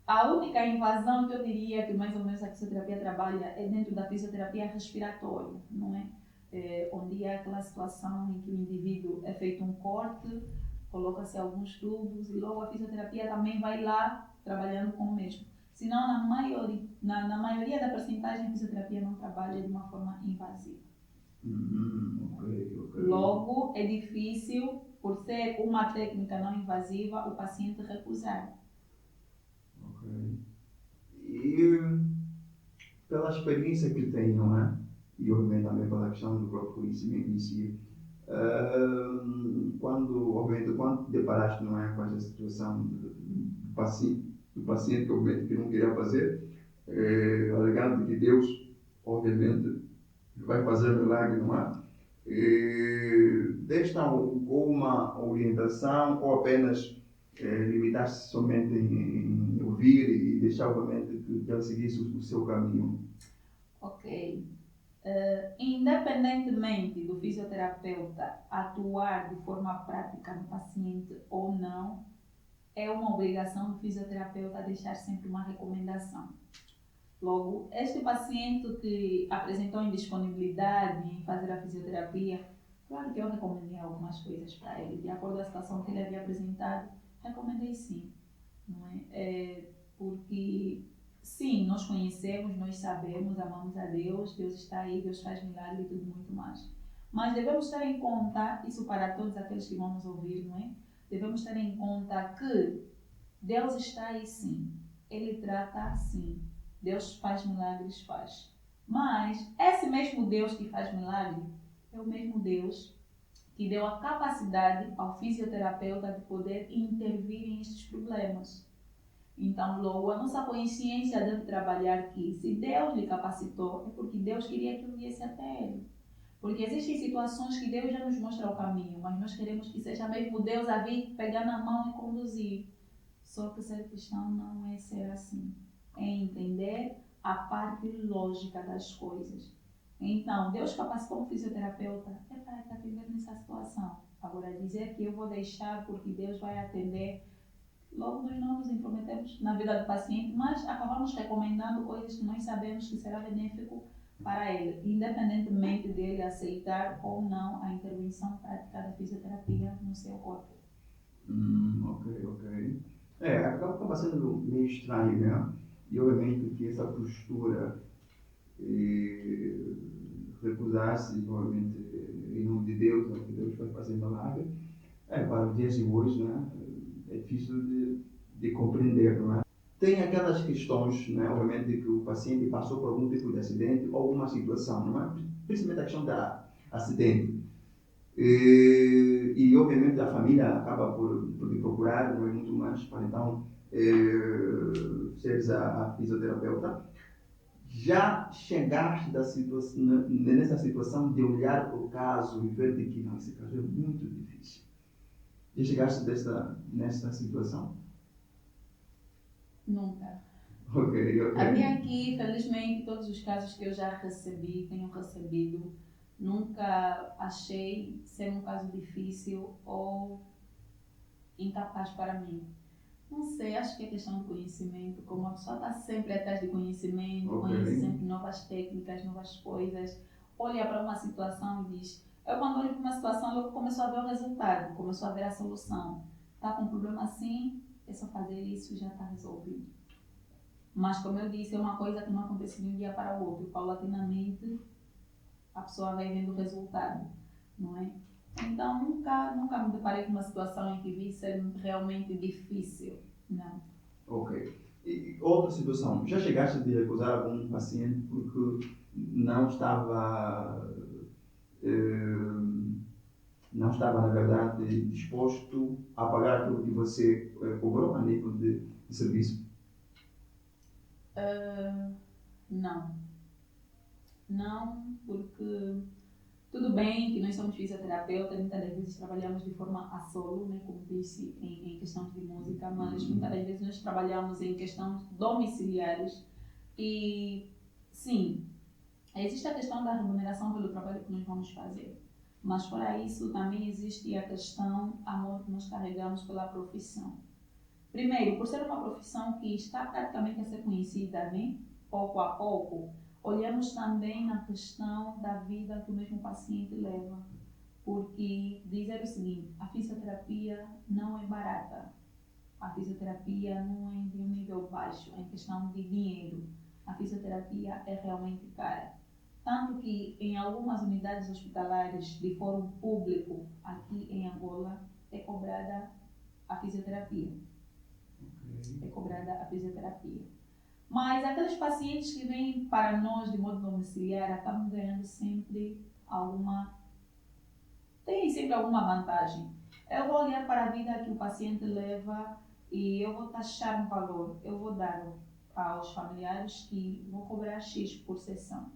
Speaker 2: A única invasão que eu diria que mais ou menos a fisioterapia trabalha é dentro da fisioterapia respiratória, não é? Onde é aquela situação em que o indivíduo é feito um corte, coloca-se alguns tubos e logo a fisioterapia também vai lá trabalhando com o mesmo. Senão, na maioria da percentagem, a fisioterapia não trabalha de uma forma invasiva.
Speaker 1: Ok.
Speaker 2: Logo, é difícil, por ser uma técnica não invasiva, o paciente recusar.
Speaker 1: Ok. E pela experiência que tem, não é? E obviamente também pela questão do próprio conhecimento em si, quando te deparaste, não é, com essa situação do paciente que obviamente que não queria fazer, alegando que Deus, obviamente, vai fazer milagre, não é? Deste alguma orientação ou apenas limitar-se somente em ouvir e deixar obviamente que ele seguisse o seu caminho?
Speaker 2: Ok. Independentemente do fisioterapeuta atuar de forma prática no paciente ou não, é uma obrigação do fisioterapeuta deixar sempre uma recomendação. Logo, este paciente que apresentou indisponibilidade em fazer a fisioterapia, claro que eu recomendei algumas coisas para ele, de acordo com a situação que ele havia apresentado, recomendei sim, não é? Porque sim, nós conhecemos, nós sabemos, amamos a Deus, Deus está aí, Deus faz milagre e tudo muito mais. Mas devemos ter em conta, isso para todos aqueles que vão nos ouvir, não é? Devemos ter em conta que Deus está aí sim, Ele trata sim, Deus faz milagres, faz. Mas esse mesmo Deus que faz milagre é o mesmo Deus que deu a capacidade ao fisioterapeuta de poder intervir em estes problemas. Então, logo, a nossa consciência deve trabalhar que se Deus lhe capacitou, é porque Deus queria que eu viesse até Ele. Porque existem situações que Deus já nos mostra o caminho, mas nós queremos que seja mesmo Deus a vir pegar na mão e conduzir. Só que ser cristão não é ser assim. É entender a parte lógica das coisas. Então, Deus capacitou um fisioterapeuta é para te atender nessa situação. Agora, dizer que eu vou deixar porque Deus vai atender, logo nós não nos intrometemos na vida do paciente, mas acabamos recomendando coisas que nós sabemos que será benéfico para ele, independentemente dele aceitar ou não a intervenção prática da fisioterapia no seu corpo.
Speaker 1: Ok. Acaba sendo meio estranho, né? E obviamente que essa postura recusar-se, obviamente, em nome de Deus, né, que Deus vai fazer milagre, para os dias de hoje, né? É difícil de compreender, não é? Tem aquelas questões, né, obviamente, que o paciente passou por algum tipo de acidente ou alguma situação, não é? Principalmente a questão da acidente. E obviamente a família acaba por te procurar, não é muito mais, para então seres a fisioterapeuta. Já chegaste nessa situação de olhar para o caso e ver de que não, esse caso é muito difícil. Já chegaste nessa situação?
Speaker 2: Nunca.
Speaker 1: Ok.
Speaker 2: Até aqui, felizmente, todos os casos que eu já tenho recebido, nunca achei ser um caso difícil ou incapaz para mim. Não sei, acho que é questão de conhecimento, como a pessoa está sempre atrás de conhecimento, conhece sempre novas técnicas, novas coisas, olha para uma situação e diz, eu quando olho para uma situação, eu começo a ver o resultado, começo a ver a solução. Está com um problema assim, é só fazer isso e já está resolvido. Mas, como eu disse, é uma coisa que não acontece de um dia para o outro. Paulatinamente, a pessoa vai vendo o resultado, não é? Então, nunca me deparei com uma situação em que vi ser realmente difícil, não.
Speaker 1: Ok. E outra situação, já chegaste a acusar algum paciente porque não estava, eh, não estava, na verdade, disposto a pagar aquilo que você cobrou a nível de serviço?
Speaker 2: Não. Não, porque tudo bem que nós somos fisioterapeutas, muitas das vezes trabalhamos de forma a solo, né, como disse, em questões de música, mas muitas das vezes nós trabalhamos em questões domiciliares e, sim, existe a questão da remuneração pelo trabalho que nós vamos fazer, mas fora isso também existe a questão amor que nós carregamos pela profissão. Primeiro, por ser uma profissão que está praticamente a ser conhecida, né, pouco a pouco, olhamos também na questão da vida que o mesmo paciente leva, porque dizer o seguinte, a fisioterapia não é barata, a fisioterapia não é de um nível baixo, em questão de dinheiro, a fisioterapia é realmente cara. Tanto que em algumas unidades hospitalares de fórum público aqui em Angola é cobrada a fisioterapia. É cobrada a fisioterapia. Mas aqueles pacientes que vêm para nós de modo domiciliar acabam ganhando sempre tem sempre alguma vantagem. Eu vou olhar para a vida que o paciente leva e eu vou taxar um valor, eu vou dar aos familiares que vou cobrar X por sessão.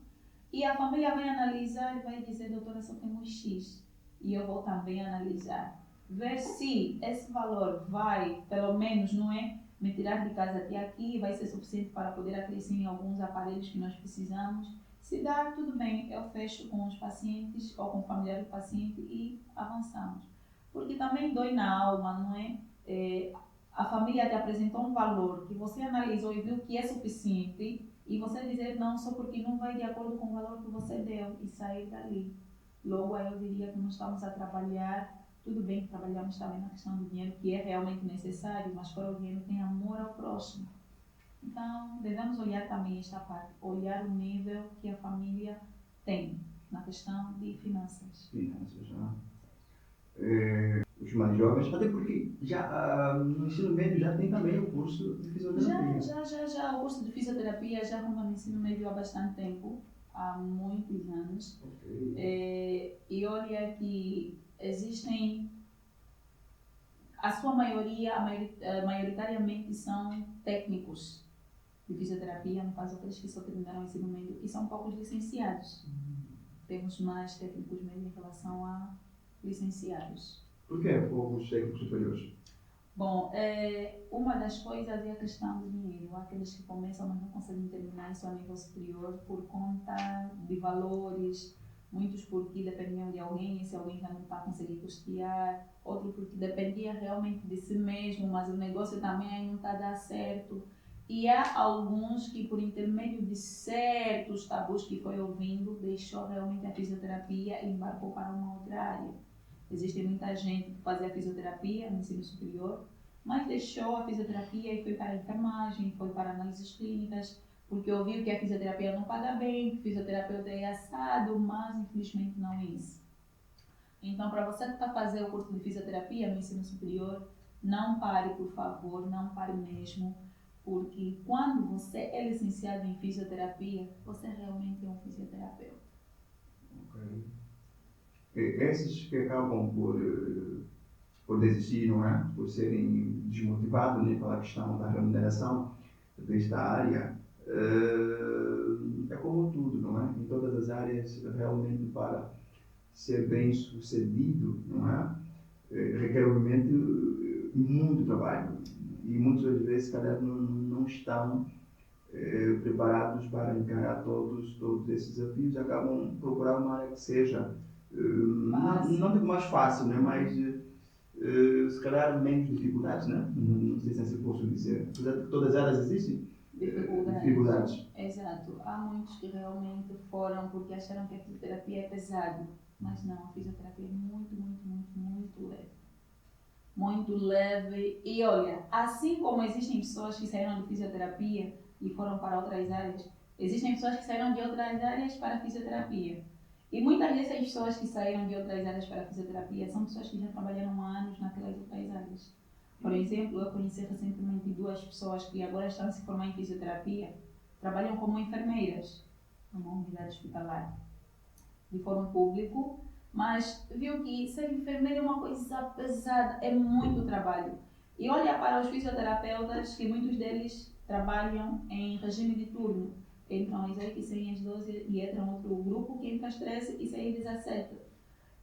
Speaker 2: E a família vai analisar e vai dizer, doutora, só temos X. E eu vou também analisar. Ver se esse valor vai, pelo menos, não é, me tirar de casa até aqui, vai ser suficiente para poder acrescer em alguns aparelhos que nós precisamos. Se dá, tudo bem, eu fecho com os pacientes ou com o familiar do paciente e avançamos. Porque também dói na alma, não é? A família te apresentou um valor que você analisou e viu que é suficiente e você dizer não só porque não vai de acordo com o valor que você deu e sair dali. Logo aí eu diria que nós estamos a trabalhar, tudo bem que trabalhamos também na questão do dinheiro, que é realmente necessário, mas fora o dinheiro tem amor ao próximo. Então, devemos olhar também esta parte, olhar o nível que a família tem na questão de finanças.
Speaker 1: Finanças, não é? Os mais jovens, até porque no ensino médio já tem também o curso de fisioterapia.
Speaker 2: Já. O curso de fisioterapia já como no ensino médio há bastante tempo, há muitos anos.
Speaker 1: Okay.
Speaker 2: E olha que existem, a sua maioria, maioritariamente são técnicos de fisioterapia, no caso aqueles que só terminaram o ensino médio, e são poucos licenciados. Temos mais técnicos médios em relação a licenciados.
Speaker 1: Por que poucos técnicos superiores?
Speaker 2: Bom, uma das coisas é a questão do dinheiro. Há aqueles que começam, mas não conseguem terminar isso a nível superior por conta de valores, muitos porque dependiam de alguém, e se alguém já não está conseguindo custear, outro porque dependia realmente de si mesmo, mas o negócio também aí não está a dar certo. E há alguns que, por intermédio de certos tabus que foi ouvindo, deixou realmente a fisioterapia e embarcou para uma outra área. Existe muita gente que fazia fisioterapia no ensino superior, mas deixou a fisioterapia e foi para a enfermagem, foi para análises clínicas, porque ouviu que a fisioterapia não paga bem, que o fisioterapeuta é assado, mas infelizmente não é isso. Então, para você que está fazendo o curso de fisioterapia no ensino superior, não pare, por favor, não pare mesmo, porque quando você é licenciado em fisioterapia, você realmente é um fisioterapeuta.
Speaker 1: Okay. Esses que acabam por desistir, não é? Por serem desmotivados, né, pela questão da remuneração desta área, é como tudo, não é? Em todas as áreas, realmente, para ser bem sucedido, não é? Requer, obviamente, muito trabalho. E muitas vezes, se calhar, não estão preparados para encarar todos esses desafios e acabam procurar uma área que seja, não digo mais fácil, né? Mas se calhar menos dificuldades, né? Não sei se assim posso dizer. Apesar de que todas elas existem, dificuldades.
Speaker 2: Exato. Há muitos que realmente foram porque acharam que a fisioterapia é pesado, mas não, a fisioterapia é muito, muito, muito, muito leve. muito leve. E olha, assim como existem pessoas que saíram de fisioterapia e foram para outras áreas, existem pessoas que saíram de outras áreas para a fisioterapia. E muitas dessas pessoas que saíram de outras áreas para a fisioterapia são pessoas que já trabalharam há anos naquelas outras áreas. Por exemplo, eu conheci recentemente 2 pessoas que agora estão a se formar em fisioterapia, trabalham como enfermeiras numa unidade hospitalar de fórum público, mas viu que ser enfermeira é uma coisa pesada, é muito trabalho. E olha para os fisioterapeutas, que muitos deles trabalham em regime de turno. Entram às 8 e saem às 12 e entram outro grupo que entra às 13 e sai às 17.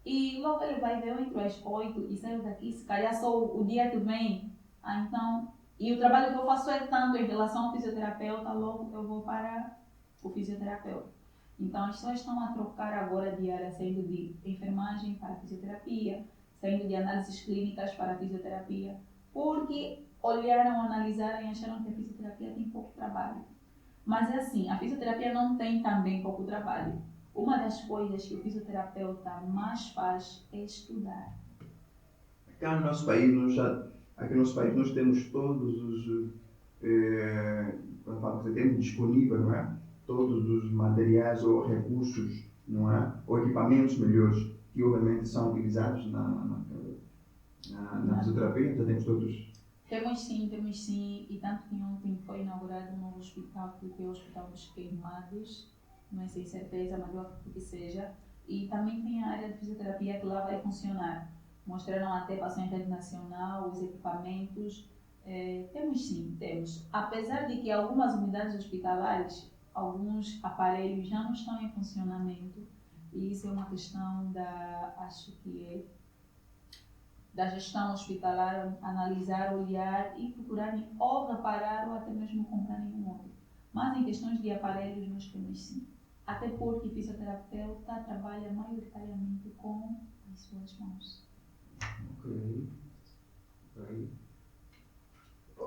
Speaker 2: E logo ele vai ver, eu entro às 8 e saio daqui, se calhar só o dia que vem. Então, e o trabalho que eu faço é tanto em relação ao fisioterapeuta, logo eu vou para o fisioterapeuta. Então, as pessoas estão a trocar agora de área, saindo de enfermagem para fisioterapia, saindo de análises clínicas para fisioterapia, porque olharam, analisaram e acharam que a fisioterapia tem pouco trabalho. Mas é assim, a fisioterapia não tem também pouco trabalho. Uma das coisas que o fisioterapeuta mais faz é estudar.
Speaker 1: Cá no nosso país, aqui no nosso país, nós temos todos os, temos disponível, não é? Todos os materiais ou recursos, não é? Ou equipamentos melhores, que obviamente são utilizados na fisioterapia, já temos todos.
Speaker 2: Temos sim, e tanto que ontem foi inaugurado um novo hospital, que é o Hospital dos Queimados, não é sem certeza, mas eu acredito que seja. E também tem a área de fisioterapia que lá vai funcionar. Mostraram até passou em rede nacional, os equipamentos. Temos sim, temos. Apesar de que algumas unidades hospitalares, alguns aparelhos já não estão em funcionamento, e isso é uma questão da gestão hospitalar, analisar, olhar e procurarem ou reparar ou até mesmo comprarem um outro. Mas em questões de aparelhos nós temos sim. Até porque o fisioterapeuta trabalha maioritariamente com as suas mãos.
Speaker 1: Ok.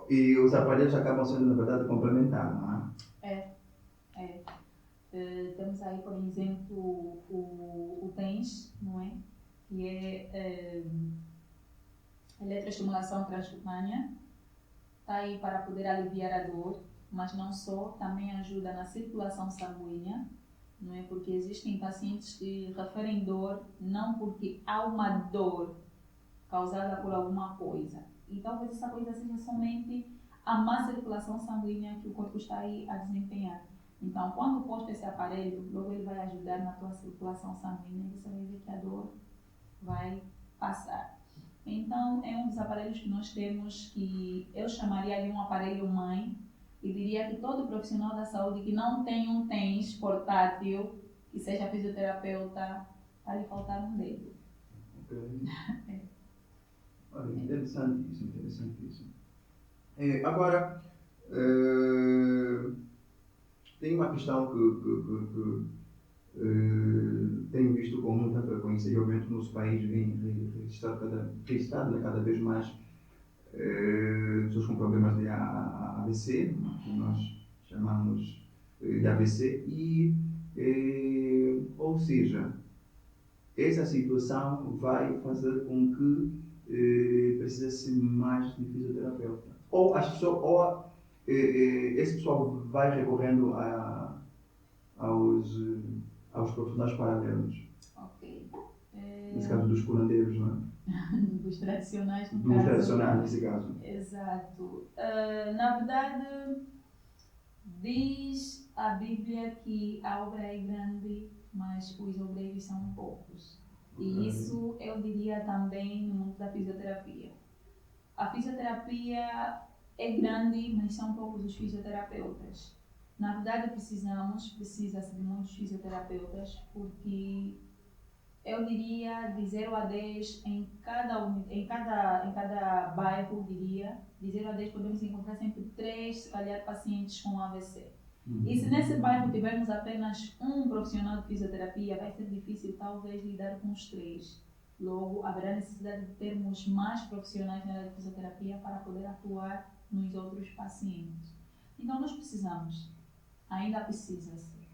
Speaker 1: E os aparelhos acabam sendo, na verdade, complementares, não é?
Speaker 2: Temos aí, por exemplo, o TENS, não é? Que é eletroestimulação transcutânea. Está aí para poder aliviar a dor, mas não só, também ajuda na circulação sanguínea, não é? Porque existem pacientes que referem dor não porque há uma dor causada por alguma coisa. E talvez essa coisa seja somente a má circulação sanguínea que o corpo está aí a desempenhar. Então, quando posto esse aparelho, logo ele vai ajudar na tua circulação sanguínea e você vai ver que a dor vai passar. Então, é um dos aparelhos que nós temos que eu chamaria de um aparelho mãe e diria que todo profissional da saúde que não tem um TENS portátil, que seja fisioterapeuta, vai lhe faltar um dedo.
Speaker 1: Ok. Olha, interessantíssimo. Agora, tem uma questão que tenho visto com muita frequência e obviamente no nosso país vem registrado cada vez mais pessoas com problemas de AVC, que nós chamamos de AVC, ou seja, essa situação vai fazer com que precise-se mais de fisioterapeuta. Ou esse pessoal vai recorrendo aos profissionais paralelos.
Speaker 2: Ok.
Speaker 1: Nesse caso dos curandeiros, não é?
Speaker 2: Dos tradicionais, no
Speaker 1: Dos
Speaker 2: caso.
Speaker 1: tradicionais, nesse caso.
Speaker 2: Exato. Na verdade, diz a Bíblia que a obra é grande, mas os obreiros são poucos. E isso eu diria também no mundo da fisioterapia. A fisioterapia é grande, mas são poucos os fisioterapeutas. Na verdade, precisa-se de muitos fisioterapeutas, porque eu diria de 0 a 10 em cada bairro, diria, de 0 a 10 podemos encontrar sempre 3, se calhar, pacientes com AVC. E se nesse bairro tivermos apenas um profissional de fisioterapia, vai ser difícil talvez lidar com os 3. Logo, haverá necessidade de termos mais profissionais na área de fisioterapia para poder atuar nos outros pacientes. Então, nós precisamos, ainda precisa-se,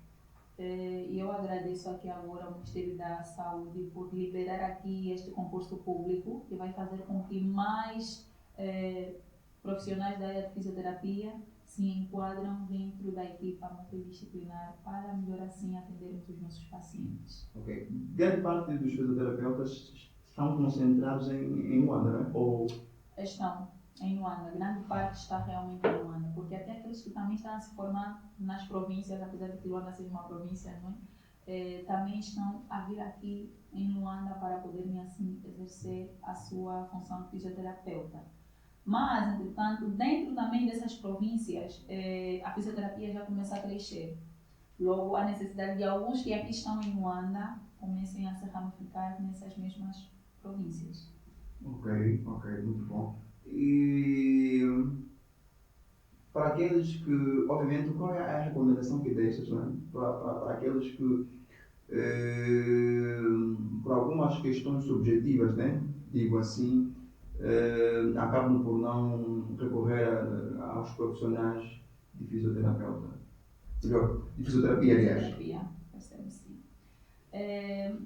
Speaker 2: E eu agradeço aqui agora ao Ministério da Saúde por liberar aqui este concurso público, que vai fazer com que mais profissionais da área de fisioterapia se enquadram dentro da equipa multidisciplinar para melhor assim atendermos os nossos pacientes.
Speaker 1: Ok. Grande parte dos fisioterapeutas estão concentrados em Luanda, não é? Ou...
Speaker 2: Estão em Luanda, grande parte está realmente em Luanda, porque até aqueles que também estão a se formar nas províncias, apesar de que Luanda seja uma província, não é? Também estão a vir aqui em Luanda para poderem assim exercer a sua função de fisioterapeuta. Mas, entretanto, dentro também dessas províncias, a fisioterapia já começa a crescer. Logo, a necessidade de alguns que aqui estão em Luanda comecem a se ramificar nessas mesmas províncias.
Speaker 1: Ok, muito bom. E para aqueles que, obviamente, qual é a recomendação que deixas, não é? Para aqueles que, por algumas questões subjetivas, né? Digo assim, acabam por não recorrer aos profissionais de fisioterapeuta. De fisioterapia, aliás.
Speaker 2: Fisioterapia, percebe sim.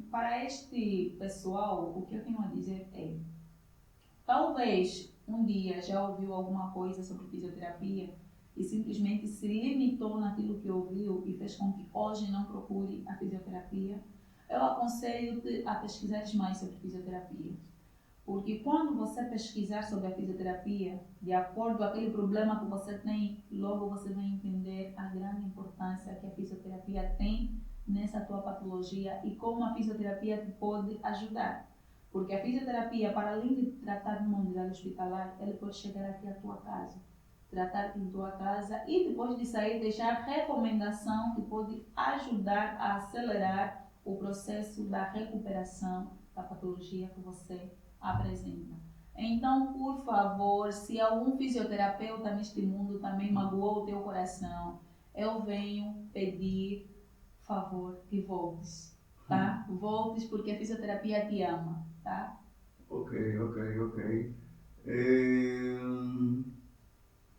Speaker 2: Para este pessoal, o que eu tenho a dizer é: talvez um dia já ouviu alguma coisa sobre fisioterapia e simplesmente se limitou naquilo que ouviu e fez com que hoje não procure a fisioterapia. Eu aconselho-te a pesquisares mais sobre fisioterapia. Porque quando você pesquisar sobre a fisioterapia, de acordo com aquele problema que você tem, logo você vai entender a grande importância que a fisioterapia tem nessa tua patologia e como a fisioterapia te pode ajudar. Porque a fisioterapia, para além de tratar numa unidade hospitalar, ele pode chegar aqui à tua casa, tratar em tua casa e depois de sair deixar recomendação que pode ajudar a acelerar o processo da recuperação da patologia que você apresenta. Então, por favor, se algum fisioterapeuta neste mundo também magoou o teu coração, eu venho pedir, favor, que voltes, tá? Voltes porque a fisioterapia te ama, tá?
Speaker 1: Ok.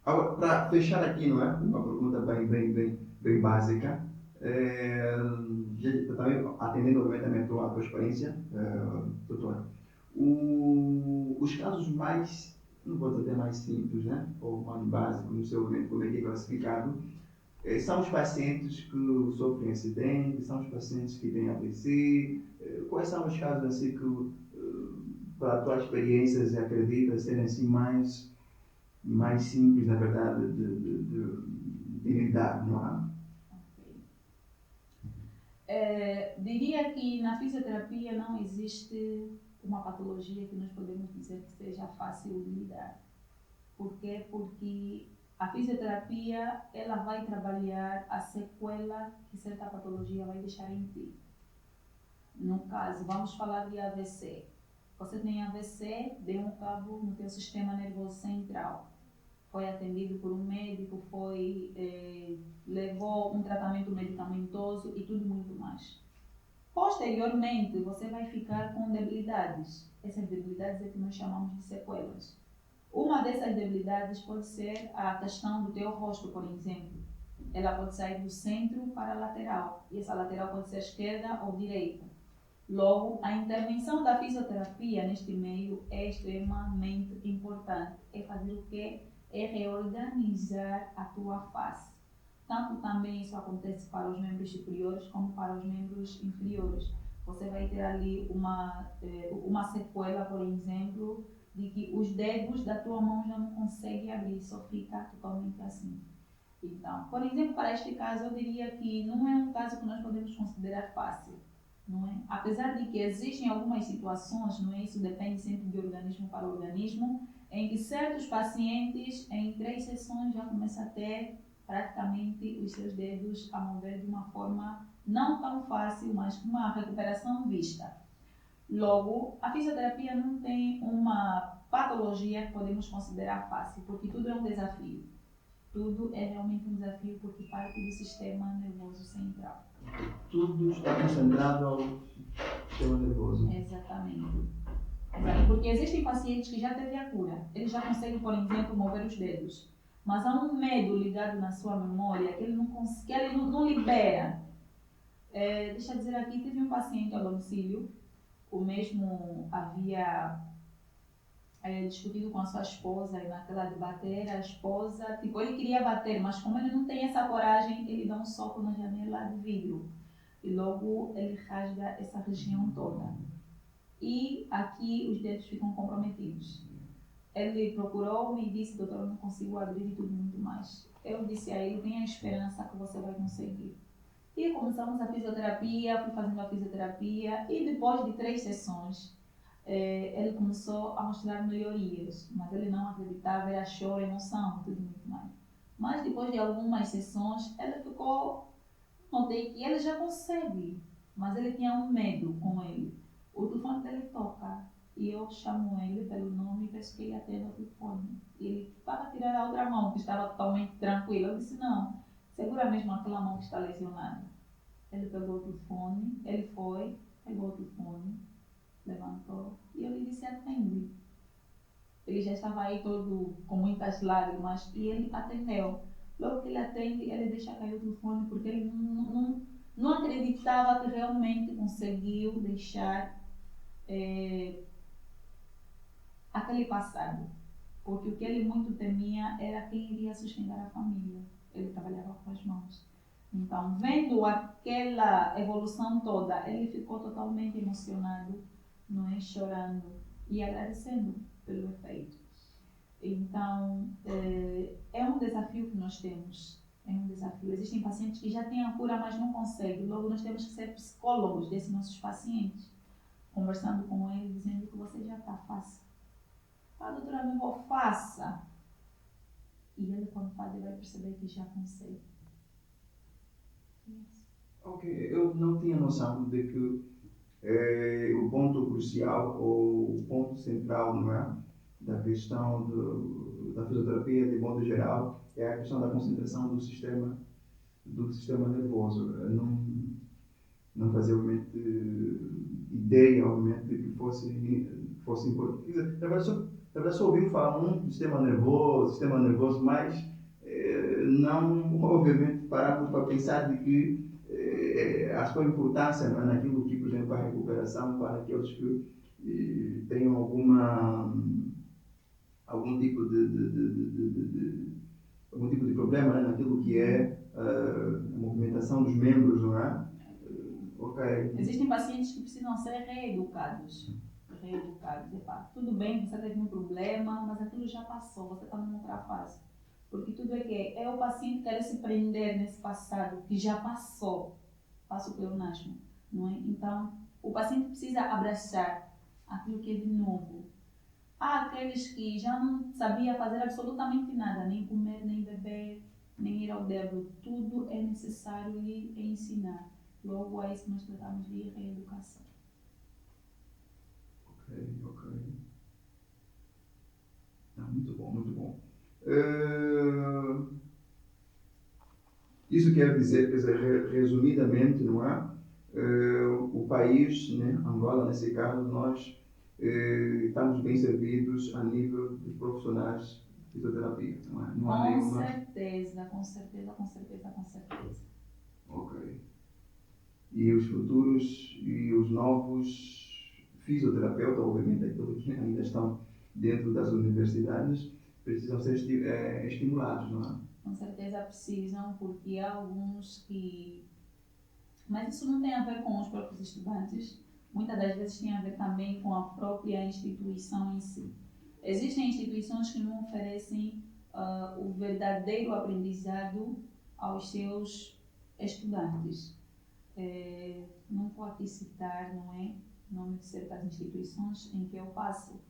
Speaker 1: Agora, para fechar aqui, não é? Uma pergunta bem básica. Também atendendo, obviamente, a tua experiência, doutora. Os casos mais, não vou dizer mais simples, né? Ou mais básicos, no seu momento, como é que é classificado, são os pacientes que sofrem acidente, são os pacientes que têm AVC. Quais são os casos assim que, para a tua experiência, acredita serem assim mais simples, na verdade, de lidar, não é?
Speaker 2: Diria que na fisioterapia não existe uma patologia que nós podemos dizer que seja fácil de lidar. Por quê? Porque a fisioterapia ela vai trabalhar a sequela que certa patologia vai deixar em ti. No caso, vamos falar de AVC. Você tem AVC, deu um cabo no teu sistema nervoso central. Foi atendido por um médico, levou um tratamento medicamentoso e tudo muito mais. Posteriormente, você vai ficar com debilidades. Essas debilidades é que nós chamamos de sequelas. Uma dessas debilidades pode ser a questão do teu rosto, por exemplo. Ela pode sair do centro para a lateral, e essa lateral pode ser esquerda ou direita. Logo, a intervenção da fisioterapia neste meio é extremamente importante. É fazer o quê? É reorganizar a tua face. Tanto também isso acontece para os membros superiores como para os membros inferiores. Você vai ter ali uma sequela, por exemplo, de que os dedos da tua mão já não conseguem abrir, só fica totalmente assim. Então, por exemplo, para este caso, eu diria que não é um caso que nós podemos considerar fácil, não é? Apesar de que existem algumas situações, não é? Isso depende sempre de organismo para organismo, em que certos pacientes, em 3 sessões, já começam a ter praticamente os seus dedos a mover de uma forma não tão fácil, mas com uma recuperação vista. Logo, a fisioterapia não tem uma patologia que podemos considerar fácil, porque tudo é um desafio. Tudo é realmente um desafio porque parte do sistema nervoso central.
Speaker 1: Tudo está concentrado ao sistema nervoso.
Speaker 2: Exatamente. Porque existem pacientes que já teve a cura, eles já conseguem, por exemplo, mover os dedos, mas há um medo ligado na sua memória que ele não libera. Deixa eu dizer aqui, teve um paciente ao domicílio, o mesmo havia discutido com a sua esposa e naquela de bater a esposa, tipo, ele queria bater, mas como ele não tem essa coragem, ele dá um soco na janela de vidro e logo ele rasga essa região toda. E aqui os dedos ficam comprometidos. Ele procurou-me e disse, doutor, eu não consigo abrir e tudo muito mais. Eu disse a ele, tenha esperança que você vai conseguir. E começamos a fisioterapia, fui fazendo a fisioterapia e depois de 3 sessões, ele começou a mostrar melhorias, mas ele não acreditava, era choro, emoção, tudo muito mais. Mas depois de algumas sessões, ele ficou, notei que ele já consegue, mas ele tinha um medo com ele. O telefone dele toca e eu chamo ele pelo nome e peço que ele atenda o telefone. E ele, para tirar a outra mão, que estava totalmente tranquila, eu disse, não, segura mesmo aquela mão que está lesionada. Ele pegou o telefone, ele foi, pegou o telefone, levantou e eu lhe disse, atende. Ele já estava aí todo com muitas lágrimas e ele atendeu. Logo que ele atende, ele deixa cair o telefone porque ele não acreditava que realmente conseguiu deixar aquele passado. Porque o que ele muito temia era quem iria sustentar a família. Ele trabalhava com as mãos. Então, vendo aquela evolução toda, ele ficou totalmente emocionado, não é? Chorando e agradecendo pelo efeito. Então, é um desafio que nós temos. É um desafio. Existem pacientes que já têm a cura, mas não conseguem. Logo, nós temos que ser psicólogos desses nossos pacientes, conversando com eles, dizendo que você já está fácil. Ah, doutora, não vou, faça. E ele, quando faz, ele vai perceber que já consegue.
Speaker 1: Ok, eu não tinha noção de que o ponto crucial ou o ponto central, não é, da questão da fisioterapia de modo geral é a questão da concentração do sistema nervoso. Eu não fazia obviamente ideia obviamente de que fosse importante. Na verdade só ouvi falar muito do sistema nervoso, mas não obviamente paramos para pensar de que a sua importância, não é, naquilo que, por exemplo, a recuperação para aqueles que tenham algum tipo algum tipo de problema, né, naquilo que é a movimentação dos membros, não é? Ok.
Speaker 2: Existem pacientes que precisam ser reeducados. Epá, tudo bem, você teve um problema, mas aquilo já passou, você está numa outra fase. Porque tudo é o paciente querer se prender nesse passado que já passou, passa o pleonasmo, não é? Então, o paciente precisa abraçar aquilo que é de novo. Há aqueles que já não sabia fazer absolutamente nada, nem comer, nem beber, nem ir ao dedo. Tudo é necessário lhe ensinar. Logo é isso que nós tratamos de reeducação.
Speaker 1: Ok. Muito bom, muito bom. Isso quer dizer, resumidamente, não é? O país, né, Angola, nesse caso, nós estamos bem servidos a nível de profissionais de fisioterapia, não é? Não há nenhuma...
Speaker 2: Com certeza.
Speaker 1: Ok. E os futuros e os novos fisioterapeutas, obviamente aqueles que ainda estão dentro das universidades, precisam ser estimulados, não é?
Speaker 2: Com certeza precisam, porque há alguns que... Mas isso não tem a ver com os próprios estudantes, muitas das vezes tem a ver também com a própria instituição em si. Existem instituições que não oferecem o verdadeiro aprendizado aos seus estudantes. Não vou aqui citar, não é, nome de certas instituições em que eu passo,